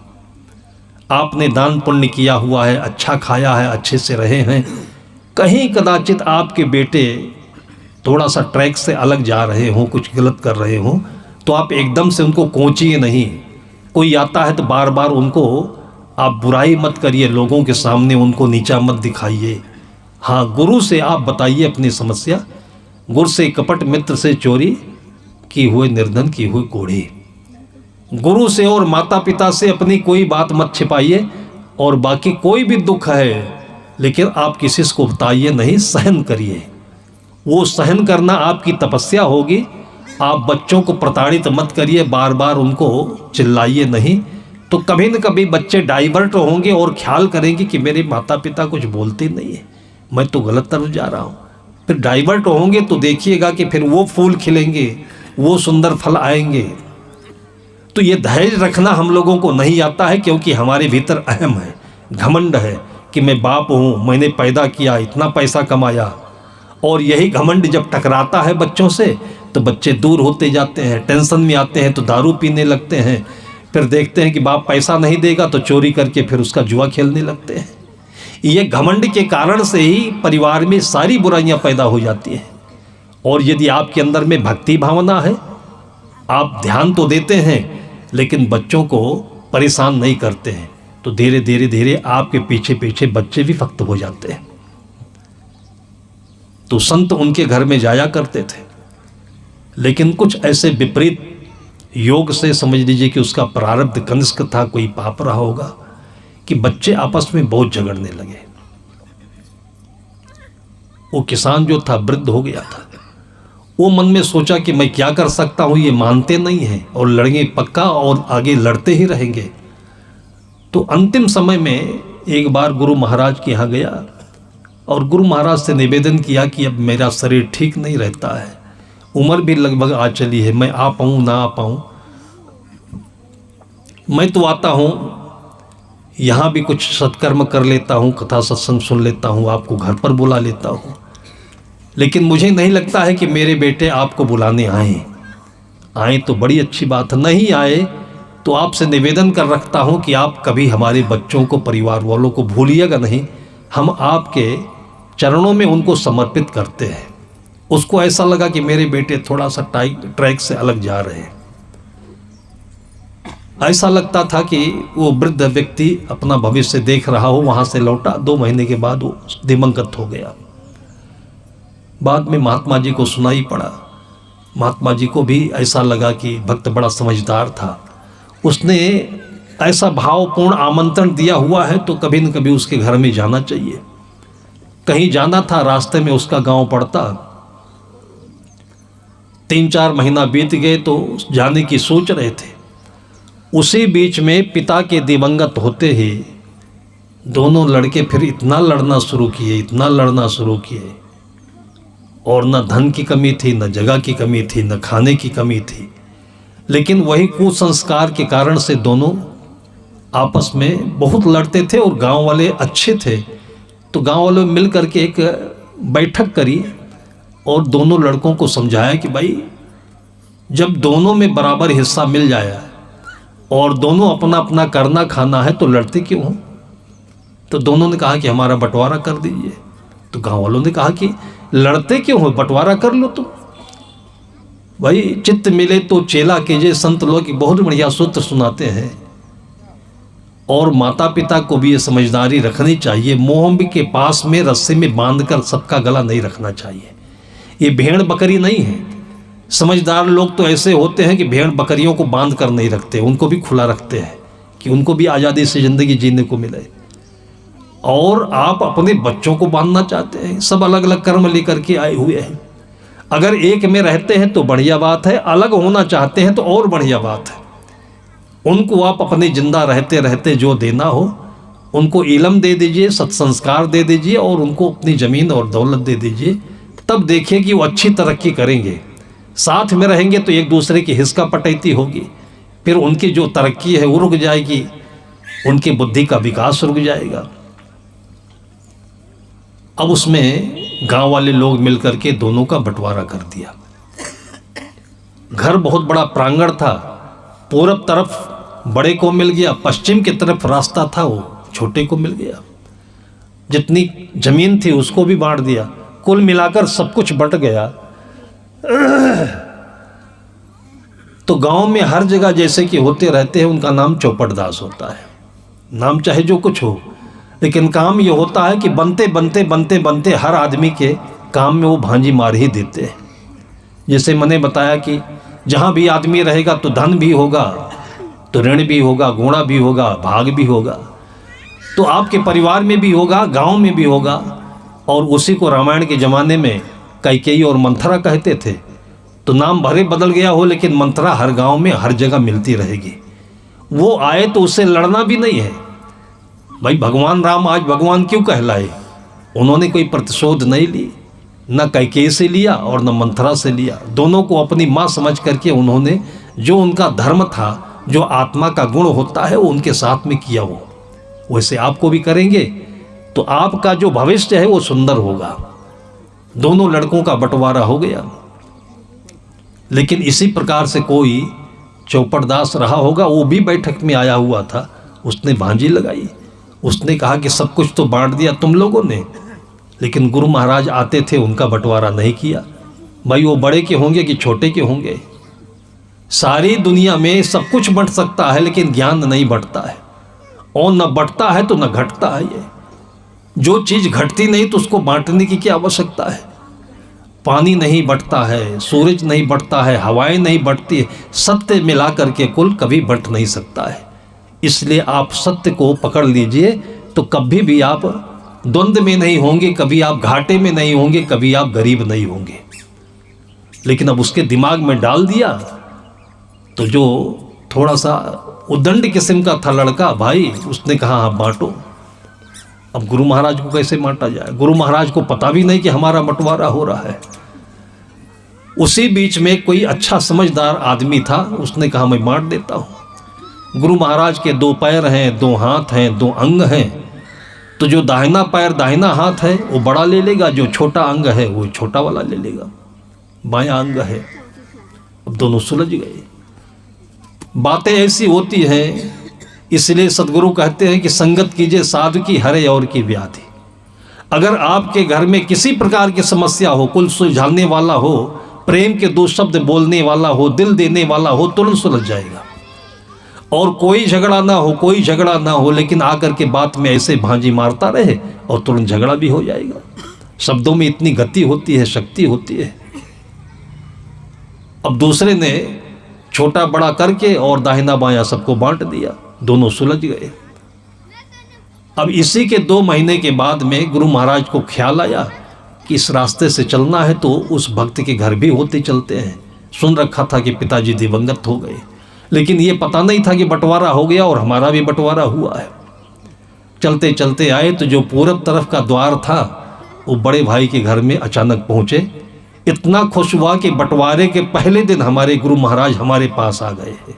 आपने दान पुण्य किया हुआ है, अच्छा खाया है, अच्छे से रहे हैं, कहीं कदाचित आपके बेटे थोड़ा सा ट्रैक से अलग जा रहे हों, कुछ गलत कर रहे हों, तो आप एकदम से उनको कोचिए नहीं। कोई आता है तो बार बार उनको आप बुराई मत करिए, लोगों के सामने उनको नीचा मत दिखाइए। हाँ, गुरु से आप बताइए अपनी समस्या। गुर से कपट, मित्र से चोरी, की हुए निर्धन की हुई कोढ़ी। गुरु से और माता पिता से अपनी कोई बात मत छिपाइए। और बाकी कोई भी दुख है लेकिन आप किसी को बताइए नहीं, सहन करिए। वो सहन करना आपकी तपस्या होगी। आप बच्चों को प्रताड़ित मत करिए, बार बार उनको चिल्लाइए नहीं, तो कभी न कभी बच्चे डाइवर्ट होंगे और ख्याल करेंगे कि मेरे माता पिता कुछ बोलते नहीं है, मैं तो गलत तरफ जा रहा हूँ। फिर डाइवर्ट होंगे तो देखिएगा कि फिर वो फूल खिलेंगे, वो सुंदर फल आएंगे। तो ये धैर्य रखना हम लोगों को नहीं आता है, क्योंकि हमारे भीतर अहम है, घमंड है कि मैं बाप हूँ, मैंने पैदा किया, इतना पैसा कमाया। और यही घमंड जब टकराता है बच्चों से तो बच्चे दूर होते जाते हैं, टेंशन में आते हैं तो दारू पीने लगते हैं। फिर देखते हैं कि बाप पैसा नहीं देगा तो चोरी करके फिर उसका जुआ खेलने लगते हैं। ये घमंड के कारण से ही परिवार में सारी बुराइयां पैदा हो जाती हैं। और यदि आपके अंदर में भक्ति भावना है, आप ध्यान तो देते हैं लेकिन बच्चों को परेशान नहीं करते हैं, तो धीरे धीरे धीरे आपके पीछे पीछे बच्चे भी भक्त हो जाते हैं। तो संत उनके घर में जाया करते थे, लेकिन कुछ ऐसे विपरीत योग से, समझ लीजिए कि उसका प्रारब्ध कनिष्क था, कोई पाप रहा होगा, कि बच्चे आपस में बहुत झगड़ने लगे। वो किसान जो था वृद्ध हो गया था, वो मन में सोचा कि मैं क्या कर सकता हूँ, ये मानते नहीं हैं और लड़ेंगे पक्का और आगे लड़ते ही रहेंगे। तो अंतिम समय में एक बार गुरु महाराज के यहाँ गया और गुरु महाराज से निवेदन किया कि अब मेरा शरीर ठीक नहीं रहता है, उम्र भी लगभग आ चली है, मैं आ पाऊँ ना आ पाऊँ। मैं तो आता हूँ, यहाँ भी कुछ सत्कर्म कर लेता हूँ, कथा सत्संग सुन लेता हूँ, आपको घर पर बुला लेता हूँ, लेकिन मुझे नहीं लगता है कि मेरे बेटे आपको बुलाने आए तो बड़ी अच्छी बात है, नहीं आए तो आपसे निवेदन कर रखता हूँ कि आप कभी हमारे बच्चों को, परिवार वालों को भूलिएगा नहीं, हम आपके चरणों में उनको समर्पित करते हैं। उसको ऐसा लगा कि मेरे बेटे थोड़ा सा ट्रैक से अलग जा रहे हैं। ऐसा लगता था कि वो वृद्ध व्यक्ति अपना भविष्य देख रहा हो। वहाँ से लौटा, 2 महीने के बाद वो दिवंगत हो गया। बाद में महात्मा जी को सुनाई पड़ा। महात्मा जी को भी ऐसा लगा कि भक्त बड़ा समझदार था, उसने ऐसा भावपूर्ण आमंत्रण दिया हुआ है तो कभी न कभी उसके घर में जाना चाहिए। कहीं जाना था, रास्ते में उसका गांव पड़ता। 3-4 महीना बीत गए तो जाने की सोच रहे थे। उसी बीच में पिता के दिवंगत होते ही दोनों लड़के फिर इतना लड़ना शुरू किए, और न धन की कमी थी, न जगह की कमी थी, न खाने की कमी थी, लेकिन वही कुसंस्कार के कारण से दोनों आपस में बहुत लड़ते थे। और गांव वाले अच्छे थे तो गांव वालों मिल करके एक बैठक करी और दोनों लड़कों को समझाया कि भाई जब दोनों में बराबर हिस्सा मिल जाए और दोनों अपना अपना करना खाना है तो लड़ते क्यों हो। तो दोनों ने कहा कि हमारा बंटवारा कर दीजिए। तो गांव वालों ने कहा कि लड़ते क्यों हो, बंटवारा कर लो। तो भाई चित्त मिले तो चेला कीजिए, संत लोग की बहुत बढ़िया सूत्र सुनाते हैं। और माता पिता को भी ये समझदारी रखनी चाहिए, मोह के पास में रस्से में बांधकर सबका गला नहीं रखना चाहिए। ये भेड़ बकरी नहीं है। समझदार लोग तो ऐसे होते हैं कि भेड़ बकरियों को बांध कर नहीं रखते, उनको भी खुला रखते हैं कि उनको भी आज़ादी से ज़िंदगी जीने को मिले। और आप अपने बच्चों को बांधना चाहते हैं, सब अलग अलग कर्म लेकर के आए हुए हैं। अगर एक में रहते हैं तो बढ़िया बात है, अलग होना चाहते हैं तो और बढ़िया बात है। उनको आप अपने जिंदा रहते रहते जो देना हो उनको इल्म दे दीजिए, सत्संस्कार दे दीजिए और उनको अपनी ज़मीन और दौलत दे दीजिए। तब देखिए कि वो अच्छी तरक्की करेंगे। साथ में रहेंगे तो एक दूसरे की हिस्सा पटैती होगी, फिर उनकी जो तरक्की है वो रुक जाएगी, उनकी बुद्धि का विकास रुक जाएगा। अब उसमें गांव वाले लोग मिलकर के दोनों का बंटवारा कर दिया। घर बहुत बड़ा प्रांगण था, पूरब तरफ बड़े को मिल गया, पश्चिम की तरफ रास्ता था वो छोटे को मिल गया। जितनी जमीन थी उसको भी बांट दिया। कुल मिलाकर सब कुछ बंट गया। तो गांव में हर जगह जैसे कि होते रहते हैं, उनका नाम चौपड़दास होता है। नाम चाहे जो कुछ हो, लेकिन काम ये होता है कि बनते बनते बनते बनते हर आदमी के काम में वो भांजी मार ही देते हैं। जैसे मैंने बताया कि जहाँ भी आदमी रहेगा तो धन भी होगा, तो ऋण भी होगा, गुणा भी होगा, भाग भी होगा। तो आपके परिवार में भी होगा, गांव में भी होगा। और उसी को रामायण के ज़माने में कैकेयी और मंथरा कहते थे। तो नाम भले बदल गया हो, लेकिन मंथरा हर गांव में हर जगह मिलती रहेगी। वो आए तो उससे लड़ना भी नहीं है। भाई भगवान राम आज भगवान क्यों कहलाए? उन्होंने कोई प्रतिशोध नहीं ली, न कैकेयी से लिया और न मंथरा से लिया। दोनों को अपनी माँ समझ करके उन्होंने जो उनका धर्म था, जो आत्मा का गुण होता है, वो उनके साथ में किया। वो वैसे आपको भी करेंगे तो आपका जो भविष्य है वो सुंदर होगा। दोनों लड़कों का बंटवारा हो गया। लेकिन इसी प्रकार से कोई चौपड़दास रहा होगा, वो भी बैठक में आया हुआ था। उसने भांजी लगाई, उसने कहा कि सब कुछ तो बांट दिया तुम लोगों ने, लेकिन गुरु महाराज आते थे, उनका बंटवारा नहीं किया। भाई वो बड़े के होंगे कि छोटे के होंगे, सारी दुनिया में सब कुछ बंट सकता है, लेकिन ज्ञान नहीं बंटता है। और न बंटता है तो न घटता है। ये जो चीज़ घटती नहीं तो उसको बांटने की क्या आवश्यकता है? पानी नहीं बंटता है, सूरज नहीं बंटता है, हवाएं नहीं बंटती है, सत्य मिला करके कुल कभी बंट नहीं सकता है। इसलिए आप सत्य को पकड़ लीजिए तो कभी भी आप द्वंद्व में नहीं होंगे, कभी आप घाटे में नहीं होंगे, कभी आप गरीब नहीं होंगे। लेकिन अब उसके दिमाग में डाल दिया तो जो थोड़ा सा उदंड किस्म का था लड़का भाई, उसने कहा हाँ बांटो। अब गुरु महाराज को कैसे बांटा जाए? गुरु महाराज को पता भी नहीं कि हमारा बंटवारा हो रहा है। उसी बीच में कोई अच्छा समझदार आदमी था, उसने कहा मैं बांट देता हूँ। गुरु महाराज के 2 पैर हैं, 2 हाथ हैं, 2 अंग हैं, तो जो दाहिना पैर दाहिना हाथ है वो बड़ा ले लेगा, जो छोटा अंग है वो छोटा वाला ले लेगा, बायां अंग है। अब दोनों सुलझ गए। बातें ऐसी होती हैं, इसलिए सदगुरु कहते हैं कि संगत कीजिए साधु की हरे और की व्याधि। अगर आपके घर में किसी प्रकार की समस्या हो, कुल सुलझाने वाला हो, प्रेम के 2 शब्द बोलने वाला हो, दिल देने वाला हो, तुरंत सुलझ जाएगा। और कोई झगड़ा ना हो, कोई झगड़ा ना हो, लेकिन आकर के बात में ऐसे भांजी मारता रहे और तुरंत झगड़ा भी हो जाएगा। शब्दों में इतनी गति होती है, शक्ति होती है। अब दूसरे ने छोटा बड़ा करके और दाहिना बायां सबको बांट दिया, दोनों सुलझ गए। अब इसी के 2 महीने के बाद में गुरु महाराज को ख्याल आया कि इस रास्ते से चलना है तो उस भक्त के घर भी होते चलते हैं। सुन रखा था कि पिताजी दिवंगत हो गए, लेकिन ये पता नहीं था कि बंटवारा हो गया और हमारा भी बंटवारा हुआ है। चलते चलते आए तो जो पूरब तरफ का द्वार था वो बड़े भाई के घर में अचानक पहुंचे। इतना खुश हुआ कि बंटवारे के पहले दिन हमारे गुरु महाराज हमारे पास आ गए हैं।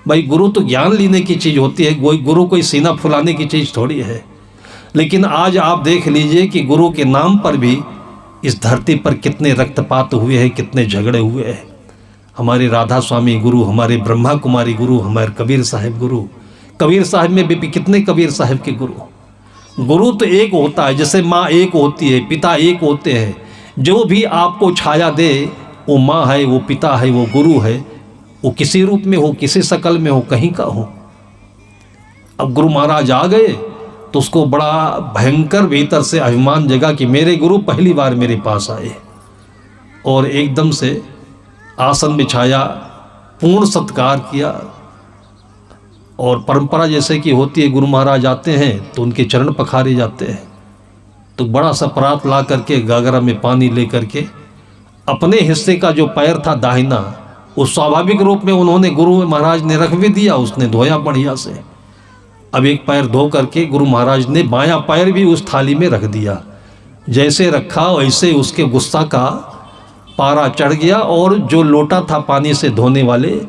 भाई गुरु तो ज्ञान लेने की चीज़ होती है, गुरु कोई सीना फुलाने की चीज़ थोड़ी है। लेकिन आज आप देख लीजिए कि गुरु के नाम पर भी इस धरती पर कितने रक्तपात हुए हैं, कितने झगड़े हुए हैं। हमारे राधा स्वामी गुरु, हमारे ब्रह्मा कुमारी गुरु, हमारे कबीर साहिब गुरु, कबीर साहिब में भी कितने कबीर साहिब के गुरु। गुरु तो एक होता है, जैसे माँ एक होती है, पिता एक होते हैं। जो भी आपको छाया दे वो माँ है, वो पिता है, वो गुरु है, वो किसी रूप में हो, किसी शकल में हो, कहीं का हो। अब गुरु महाराज आ गए तो उसको बड़ा भयंकर भीतर से अभिमान जगा कि मेरे गुरु पहली बार मेरे पास आए, और एकदम से आसन बिछाया, पूर्ण सत्कार किया। और परंपरा जैसे कि होती है, गुरु महाराज आते हैं तो उनके चरण पखारे जाते हैं। तो बड़ा सा परात ला करके गागरा में पानी ले करके अपने हिस्से का जो पैर था दाहिना, उस स्वाभाविक रूप में उन्होंने गुरु महाराज ने रख भी दिया, उसने धोया बढ़िया से। अब एक पैर धो करके गुरु महाराज ने बायां पैर भी उस थाली में रख दिया। जैसे रखा वैसे उसके गुस्सा का पारा चढ़ गया और जो लोटा था पानी से धोने वाले,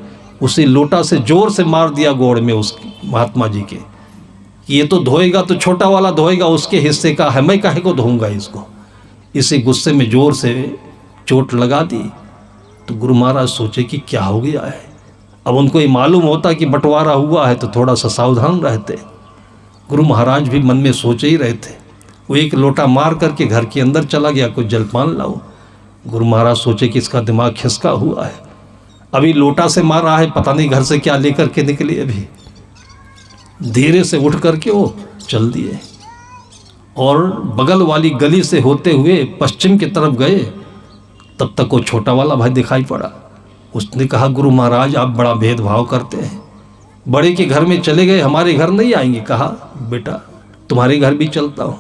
उसी लोटा से जोर से मार दिया गोड़ में उसके महात्मा जी के। ये तो धोएगा तो छोटा वाला धोएगा, उसके हिस्से का है, मैं काहे को धोऊंगा इसको। इसी गुस्से में जोर से चोट लगा दी। तो गुरु महाराज सोचे कि क्या हो गया है। अब उनको ये मालूम होता कि बंटवारा हुआ है तो थोड़ा सा सावधान रहते। गुरु महाराज भी मन में सोचे ही रहे थे। वो एक लोटा मार करके घर के अंदर चला गया, कुछ जलपान लाओ। गुरु महाराज सोचे कि इसका दिमाग खिसका हुआ है, अभी लोटा से मार रहा है, पता नहीं घर से क्या लेकर के निकले। अभी धीरे से उठ करके वो चल दिए और बगल वाली गली से होते हुए पश्चिम की तरफ गए। तब तक वो छोटा वाला भाई दिखाई पड़ा। उसने कहा गुरु महाराज आप बड़ा भेदभाव करते हैं, बड़े के घर में चले गए, हमारे घर नहीं आएंगे। कहा बेटा तुम्हारे घर भी चलता हूँ।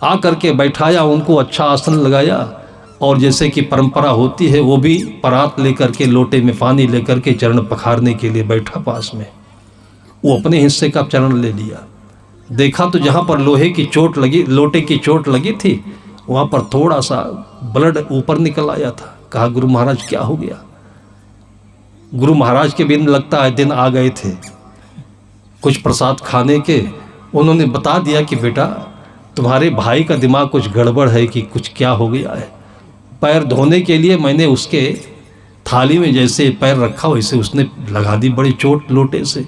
आ करके बैठाया उनको, अच्छा आसन लगाया और जैसे कि परंपरा होती है वो भी परात लेकर के लोटे में पानी लेकर के चरण पखारने के लिए बैठा पास में। वो अपने हिस्से का चरण ले लिया। देखा तो जहाँ पर लोहे की चोट लगी, लोटे की चोट लगी थी, वहाँ पर थोड़ा सा ब्लड ऊपर निकल आया था। कहा गुरु महाराज क्या हो गया। गुरु महाराज के भी लगता है दिन आ गए थे कुछ प्रसाद खाने के। उन्होंने बता दिया कि बेटा तुम्हारे भाई का दिमाग कुछ गड़बड़ है कि कुछ क्या हो गया है। पैर धोने के लिए मैंने उसके थाली में जैसे पैर रखा वैसे उसने लगा दी बड़ी चोट लोटे से।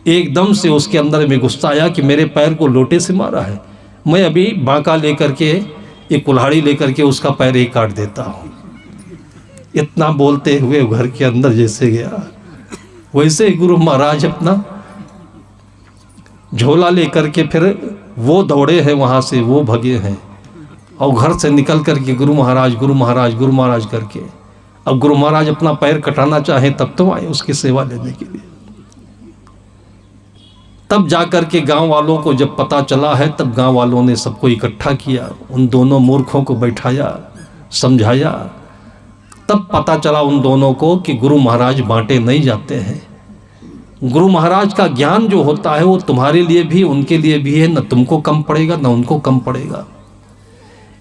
एकदम से उसके अंदर में गुस्सा आया कि मेरे पैर को लोटे से मारा है, मैं अभी बांका लेकर के एक कुल्हाड़ी लेकर के उसका पैर ही काट देता हूँ। इतना बोलते हुए घर के अंदर जैसे गया, वैसे गुरु महाराज अपना झोला लेकर के फिर वो दौड़े हैं, वहाँ से वो भगे हैं और घर से निकल करके गुरु महाराज गुरु महाराज गुरु महाराज करके। अब गुरु महाराज अपना पैर कटाना चाहे तब तो आए उसकी सेवा लेने के लिए। तब जाकर के गांव वालों को जब पता चला है, तब गांव वालों ने सबको इकट्ठा किया, उन दोनों मूर्खों को बैठाया, समझाया, तब पता चला उन दोनों को कि गुरु महाराज बांटे नहीं जाते हैं। गुरु महाराज का ज्ञान जो होता है वो तुम्हारे लिए भी उनके लिए भी है, न तुमको कम पड़ेगा न उनको कम पड़ेगा।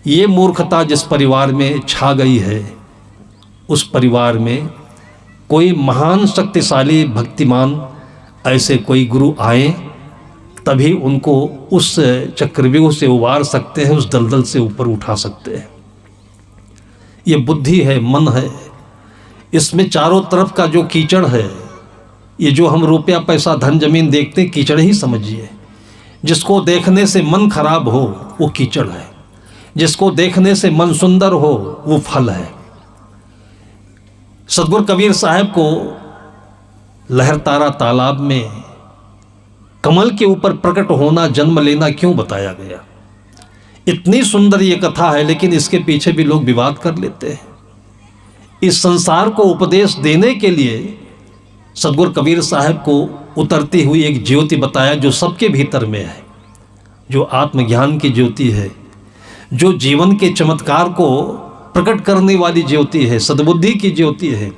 ये मूर्खता जिस परिवार में छा गई है, उस परिवार में कोई महान शक्तिशाली भक्तिमान ऐसे कोई गुरु आए तभी उनको उस चक्रव्यूह से उबार सकते हैं, उस दलदल से ऊपर उठा सकते हैं। ये बुद्धि है, मन है, इसमें चारों तरफ का जो कीचड़ है, ये जो हम रुपया पैसा धन जमीन देखते हैं, कीचड़ ही समझिए। जिसको देखने से मन खराब हो वो कीचड़ है, जिसको देखने से मन सुंदर हो वो फल है। सतगुरु कबीर साहब को लहरतारा तालाब में कमल के ऊपर प्रकट होना, जन्म लेना क्यों बताया गया? इतनी सुंदर ये कथा है, लेकिन इसके पीछे भी लोग विवाद कर लेते हैं। इस संसार को उपदेश देने के लिए सतगुरु कबीर साहब को उतरती हुई एक ज्योति बताया जो सबके भीतर में है, जो आत्मज्ञान की ज्योति है, जो जीवन के चमत्कार को प्रकट करने वाली ज्योति है, सद्बुद्धि की ज्योति है।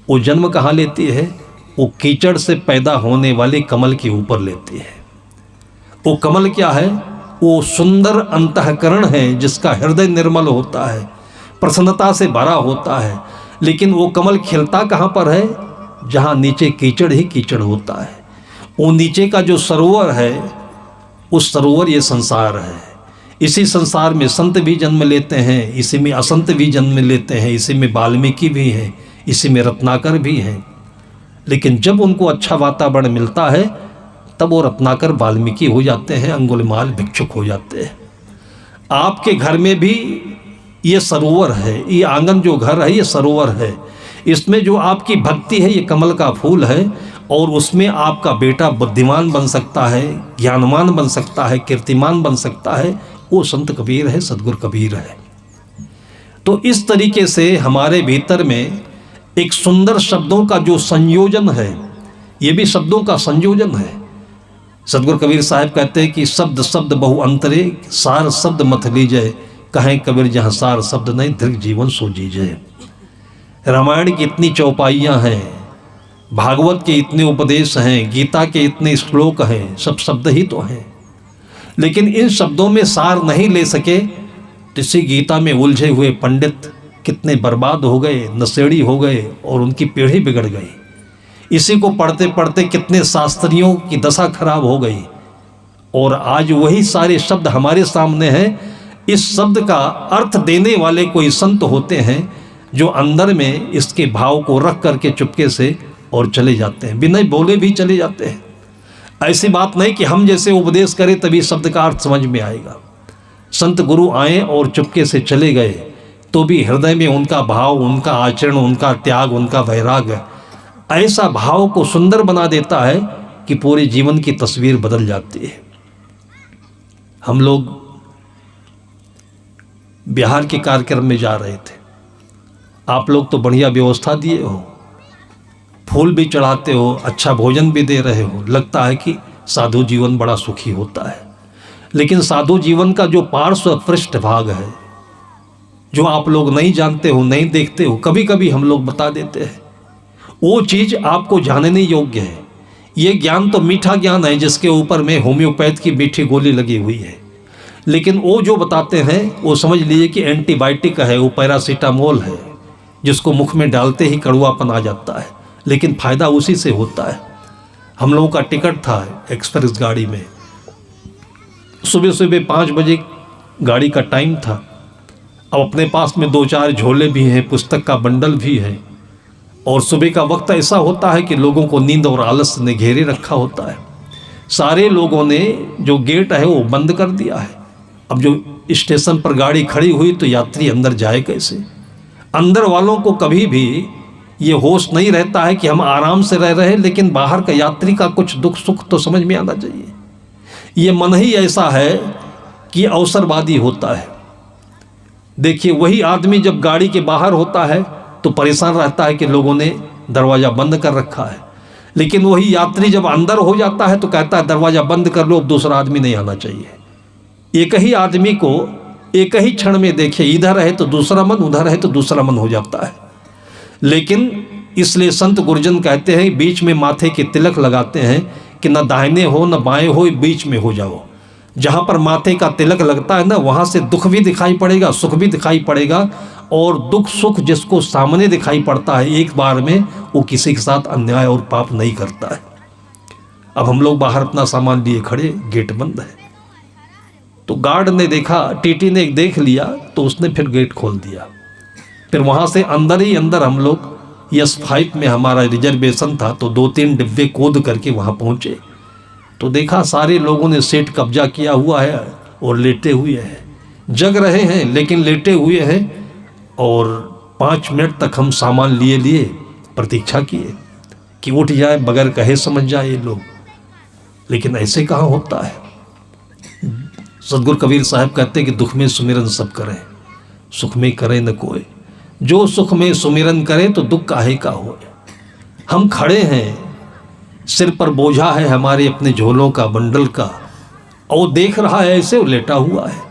वो जन्म कहाँ लेती है? वो कीचड़ से पैदा होने वाले कमल के ऊपर लेती है। वो कमल क्या है? वो सुंदर अंतःकरण है जिसका हृदय निर्मल होता है, प्रसन्नता से भरा होता है। लेकिन वो कमल खिलता कहाँ पर है? जहाँ नीचे कीचड़ ही कीचड़ होता है। वो नीचे का जो सरोवर है, उस सरोवर ये संसार है। इसी संसार में संत भी जन्म लेते हैं, इसी में असंत भी जन्म लेते हैं, इसी में वाल्मीकि भी हैं, इसी में रत्नाकर भी हैं। लेकिन जब उनको अच्छा वातावरण मिलता है तब वो रत्नाकर वाल्मीकि हो जाते हैं, अंगुलिमाल भिक्षुक हो जाते हैं। आपके घर में भी ये सरोवर है, ये आंगन जो घर है ये सरोवर है। इसमें जो आपकी भक्ति है ये कमल का फूल है, और उसमें आपका बेटा बुद्धिमान बन सकता है, ज्ञानवान बन सकता है, कीर्तिमान बन सकता है। वो संत कबीर है, सतगुरु कबीर है। तो इस तरीके से हमारे भीतर में एक सुंदर शब्दों का जो संयोजन है, ये भी शब्दों का संयोजन है। सतगुरु कबीर साहब कहते हैं कि शब्द शब्द बहु अंतरे, सार शब्द मत लीजय, कहें कबीर जहाँ सार शब्द नहीं, दीर्घ जीवन सो जीजय। रामायण की इतनी चौपाइयाँ हैं, भागवत के इतने उपदेश हैं, गीता के इतने श्लोक हैं, सब शब्द ही तो हैं। लेकिन इन शब्दों में सार नहीं ले सके, इसी गीता में उलझे हुए पंडित कितने बर्बाद हो गए, नशेड़ी हो गए और उनकी पीढ़ी बिगड़ गई। इसी को पढ़ते पढ़ते कितने शास्त्रियों की दशा खराब हो गई। और आज वही सारे शब्द हमारे सामने हैं। इस शब्द का अर्थ देने वाले कोई संत होते हैं जो अंदर में इसके भाव को रख करके चुपके से और चले जाते हैं, बिना बोले भी चले जाते हैं। ऐसी बात नहीं कि हम जैसे उपदेश करें तभी शब्द का अर्थ समझ में आएगा। संत गुरु आए और चुपके से चले गए तो भी हृदय में उनका भाव, उनका आचरण, उनका त्याग, उनका वैराग्य ऐसा भाव को सुंदर बना देता है कि पूरे जीवन की तस्वीर बदल जाती है। हम लोग बिहार के कार्यक्रम में जा रहे थे। आप लोग तो बढ़िया व्यवस्था दिए हो, फूल भी चढ़ाते हो, अच्छा भोजन भी दे रहे हो, लगता है कि साधु जीवन बड़ा सुखी होता है। लेकिन साधु जीवन का जो पार्श्व पृष्ठ भाग है, जो आप लोग नहीं जानते हो, नहीं देखते हो, कभी कभी हम लोग बता देते हैं, वो चीज़ आपको जानने योग्य है। ये ज्ञान तो मीठा ज्ञान है जिसके ऊपर में होम्योपैथ की मीठी गोली लगी हुई है। लेकिन वो जो बताते हैं वो समझ लीजिए कि एंटीबायोटिक है, वो पैरासीटामोल है, जिसको मुख में डालते ही कड़वापन आ जाता है, लेकिन फ़ायदा उसी से होता है। हम लोगों का टिकट था एक्सप्रेस गाड़ी में, सुबह सुबह 5 बजे गाड़ी का टाइम था। अब अपने पास में 2-4 झोले भी हैं, पुस्तक का बंडल भी है, और सुबह का वक्त ऐसा होता है कि लोगों को नींद और आलस ने घेरे रखा होता है। सारे लोगों ने जो गेट है वो बंद कर दिया है। अब जो स्टेशन पर गाड़ी खड़ी हुई तो यात्री अंदर जाए कैसे? अंदर वालों को कभी भी ये होश नहीं रहता है कि हम आराम से रह रहे हैं, लेकिन बाहर का यात्री का कुछ दुख सुख तो समझ में आना चाहिए। ये मन ही ऐसा है कि अवसरवादी होता है। देखिए, वही आदमी जब गाड़ी के बाहर होता है तो परेशान रहता है कि लोगों ने दरवाज़ा बंद कर रखा है, लेकिन वही यात्री जब अंदर हो जाता है तो कहता है दरवाज़ा बंद कर लो, अब दूसरा आदमी नहीं आना चाहिए। एक ही आदमी को एक ही क्षण में देखिए, इधर है तो दूसरा मन, उधर है तो दूसरा मन हो जाता है। लेकिन इसलिए संत गुरुजन कहते हैं बीच में माथे के तिलक लगाते हैं कि न दाहिने हो न बाएं हो, बीच में हो जाओ। जहाँ पर माथे का तिलक लगता है ना, वहाँ से दुख भी दिखाई पड़ेगा, सुख भी दिखाई पड़ेगा। और दुख सुख जिसको सामने दिखाई पड़ता है एक बार में, वो किसी के साथ अन्याय और पाप नहीं करता है। अब हम लोग बाहर अपना सामान लिए खड़े, गेट बंद है, तो गार्ड ने देखा, टीटी ने देख लिया, तो उसने फिर गेट खोल दिया। फिर वहाँ से अंदर ही अंदर हम लोग S5 में हमारा रिजर्वेशन था, तो 2-3 डिब्बे कूद करके वहाँ पहुँचे, तो देखा सारे लोगों ने सीट कब्जा किया हुआ है और लेटे हुए हैं, जग रहे हैं लेकिन लेटे हुए हैं। और 5 मिनट तक हम सामान लिए प्रतीक्षा किए कि उठ जाए, बगैर कहे समझ जाए ये लोग। लेकिन ऐसे कहाँ होता है। सदगुरु कबीर साहब कहते हैं कि दुख में सुमिरन सब करें, सुख में करे न कोई, जो सुख में सुमिरन करे तो दुख काहे का होए। हम खड़े हैं, सिर पर बोझा है हमारे अपने झोलों का, बंडल का, और देख रहा है ऐसे, वो लेटा हुआ है।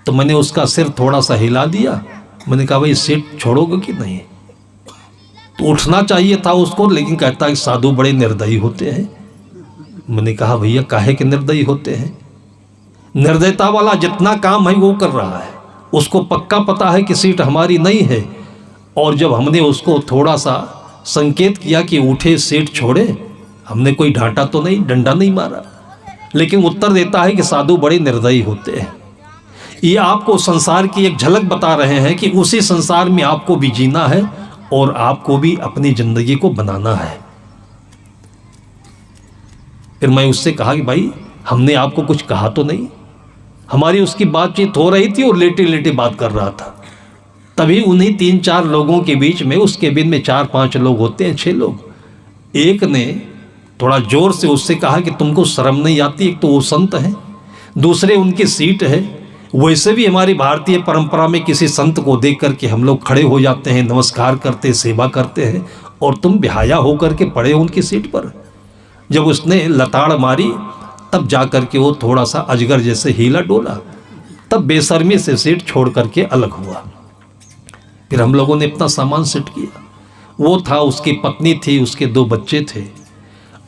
तो मैंने उसका सिर थोड़ा सा हिला दिया, मैंने कहा भाई सीट छोड़ोगे कि नहीं। तो उठना चाहिए था उसको, लेकिन कहता है साधु बड़े निर्दयी होते हैं। मैंने कहा भैया काहे के निर्दयी होते हैं, निर्दयता वाला जितना काम है वो कर रहा है, उसको पक्का पता है कि सीट हमारी नहीं है। और जब हमने उसको थोड़ा सा संकेत किया कि उठे सीट छोड़े, हमने कोई डांटा तो नहीं, डंडा नहीं मारा, लेकिन उत्तर देता है कि साधु बड़े निर्दयी होते हैं। ये आपको संसार की एक झलक बता रहे हैं कि उसी संसार में आपको भी जीना है और आपको भी अपनी जिंदगी को बनाना है। फिर मैं उससे कहा कि भाई हमने आपको कुछ कहा तो नहीं। हमारी उसकी बातचीत हो रही थी और लेटे लेटे बात कर रहा था। तभी उन्हीं 3-4 लोगों के बीच में, उस केबिन में 4-5 लोग होते हैं, 6 लोग, एक ने थोड़ा जोर से उससे कहा कि तुमको शर्म नहीं आती। एक तो वो संत है, दूसरे उनकी सीट है। वैसे भी हमारी भारतीय परंपरा में किसी संत को देख करके हम लोग खड़े हो जाते हैं, नमस्कार करते, सेवा करते हैं, और तुम बेहाया होकर के पड़े हो उनकी सीट पर। जब उसने लताड़ मारी तब जा करके वो थोड़ा सा अजगर जैसे हीला डोला, तब बेशर्मी से सीट छोड़ करके अलग हुआ। फिर हम लोगों ने अपना सामान सेट किया। वो था, उसकी पत्नी थी, उसके 2 बच्चे थे।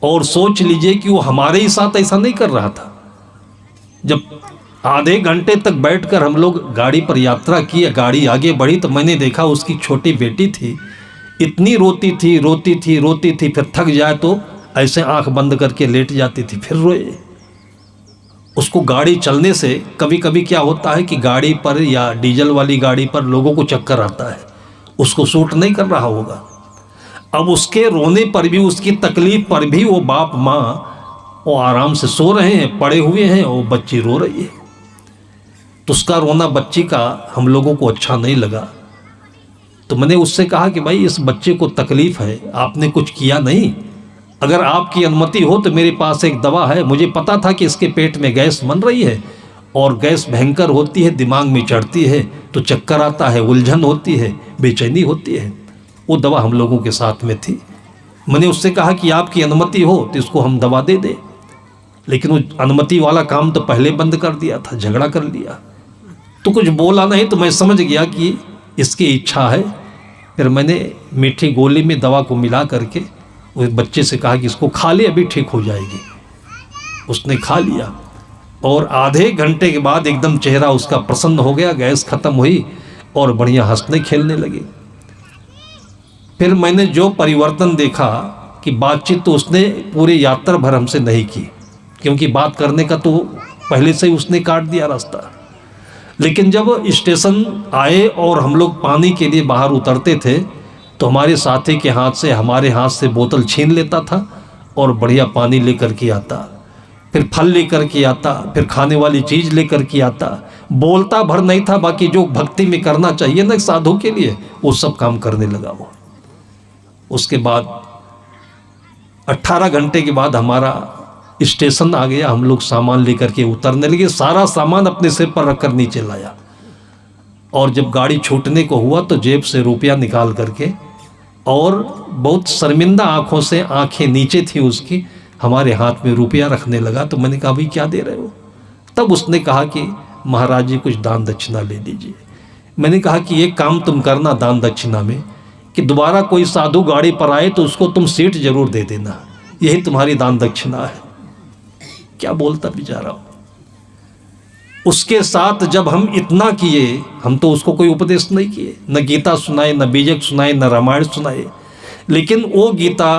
और सोच लीजिए कि वो हमारे ही साथ ऐसा नहीं कर रहा था। जब आधे घंटे तक बैठकर हम लोग गाड़ी पर यात्रा की, गाड़ी आगे बढ़ी, तो मैंने देखा उसकी छोटी बेटी थी, इतनी रोती थी, फिर थक जाए तो ऐसे आंख बंद करके लेट जाती थी, फिर रोए। उसको गाड़ी चलने से कभी कभी क्या होता है कि गाड़ी पर या डीजल वाली गाड़ी पर लोगों को चक्कर आता है, उसको सूट नहीं कर रहा होगा। अब उसके रोने पर भी, उसकी तकलीफ पर भी वो बाप माँ वो आराम से सो रहे हैं, पड़े हुए हैं, और बच्ची रो रही है। तो उसका रोना बच्ची का हम लोगों को अच्छा नहीं लगा। तो मैंने उससे कहा कि भाई इस बच्चे को तकलीफ है, आपने कुछ किया नहीं, अगर आपकी अनुमति हो तो मेरे पास एक दवा है। मुझे पता था कि इसके पेट में गैस बन रही है, और गैस भयंकर होती है, दिमाग में चढ़ती है तो चक्कर आता है, उलझन होती है, बेचैनी होती है। वो दवा हम लोगों के साथ में थी। मैंने उससे कहा कि आपकी अनुमति हो तो इसको हम दवा दे दें, लेकिन वो अनुमति वाला काम तो पहले बंद कर दिया था, झगड़ा कर लिया। तो कुछ बोला नहीं, तो मैं समझ गया कि इसकी इच्छा है। फिर मैंने मीठी गोली में दवा को मिला करके उस बच्चे से कहा कि इसको खा ले, अभी ठीक हो जाएगी। उसने खा लिया, और आधे घंटे के बाद एकदम चेहरा उसका प्रसन्न हो गया, गैस खत्म हुई और बढ़िया हंसने खेलने लगे। फिर मैंने जो परिवर्तन देखा कि बातचीत तो उसने पूरे यात्रा भर हमसे नहीं की, क्योंकि बात करने का तो पहले से ही उसने काट दिया रास्ता। लेकिन जब स्टेशन आए और हम लोग पानी के लिए बाहर उतरते थे, तो हमारे साथी के हाथ से, हमारे हाथ से बोतल छीन लेता था और बढ़िया पानी लेकर के आता, फिर फल लेकर के आता, फिर खाने वाली चीज़ लेकर के आता। बोलता भर नहीं था, बाकी जो भक्ति में करना चाहिए ना साधु के लिए, वो सब काम करने लगा वो। उसके बाद 18 घंटे के बाद हमारा स्टेशन आ गया, हम लोग सामान लेकर के उतरने लगे। सारा सामान अपने सिर पर रखकर नीचे लाया, और जब गाड़ी छूटने को हुआ तो जेब से रुपया निकाल करके, और बहुत शर्मिंदा आंखों से, आंखें नीचे थी उसकी, हमारे हाथ में रुपया रखने लगा। तो मैंने कहा भाई क्या दे रहे हो? तब उसने कहा कि महाराज जी कुछ दान दक्षिणा ले लीजिए। मैंने कहा कि एक काम तुम करना दान दक्षिणा में, कि दोबारा कोई साधु गाड़ी पर आए तो उसको तुम सीट जरूर दे देना, यही तुम्हारी दान दक्षिणा है। क्या बोलता बेचारा। उसके साथ जब हम इतना किए, हम तो उसको कोई उपदेश नहीं किए, न गीता सुनाए, न बीजक सुनाए, न रामायण सुनाए, लेकिन वो गीता,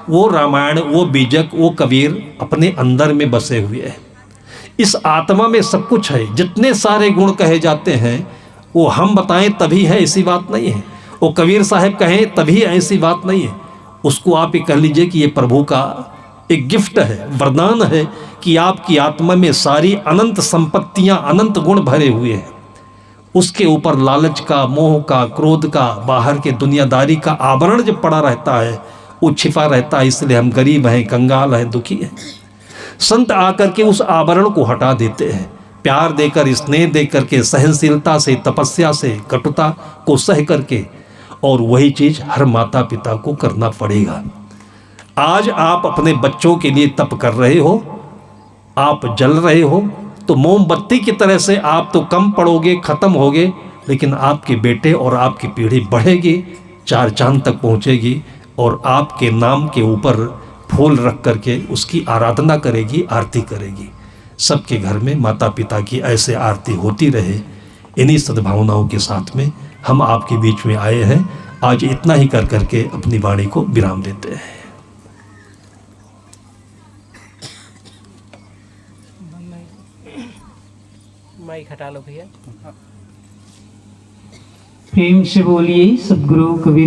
वो रामायण, वो बीजक, वो कबीर अपने अंदर में बसे हुए हैं। इस आत्मा में सब कुछ है। जितने सारे गुण कहे जाते हैं वो हम बताएं तभी है, ऐसी बात नहीं है। वो कबीर साहब कहें तभी, ऐसी बात नहीं है। उसको आप ये कह लीजिए कि ये प्रभु का एक गिफ्ट है, वरदान है कि आपकी आत्मा में सारी अनंत संपत्तियां, अनंत गुण भरे हुए हैं। उसके ऊपर लालच का, मोह का, क्रोध का, बाहर के दुनियादारी का आवरण जो पड़ा रहता है वो छिपा रहता है। इसलिए हम गरीब हैं, कंगाल हैं, दुखी हैं। संत आकर के उस आवरण को हटा देते हैं, प्यार देकर, स्नेह देकर के, सहनशीलता से, तपस्या से, कटुता को सह करके। और वही चीज हर माता पिता को करना पड़ेगा। आज आप अपने बच्चों के लिए तप कर रहे हो, आप जल रहे हो, तो मोमबत्ती की तरह से आप तो कम पड़ोगे, खत्म होगे, लेकिन आपके बेटे और आपकी पीढ़ी बढ़ेगी, चार चांद तक पहुंचेगी और आपके नाम के ऊपर फूल रख करके उसकी आराधना करेगी, आरती करेगी। सबके घर में माता पिता की ऐसे आरती होती रहे। इन्हीं सद्भावनाओं के साथ में हम आपके बीच में आए हैं। आज इतना ही कर करके अपनी वाणी को विराम देते हैं। माइक हटा लो भैया। प्रेम से बोलिए सद्गुरु कबीर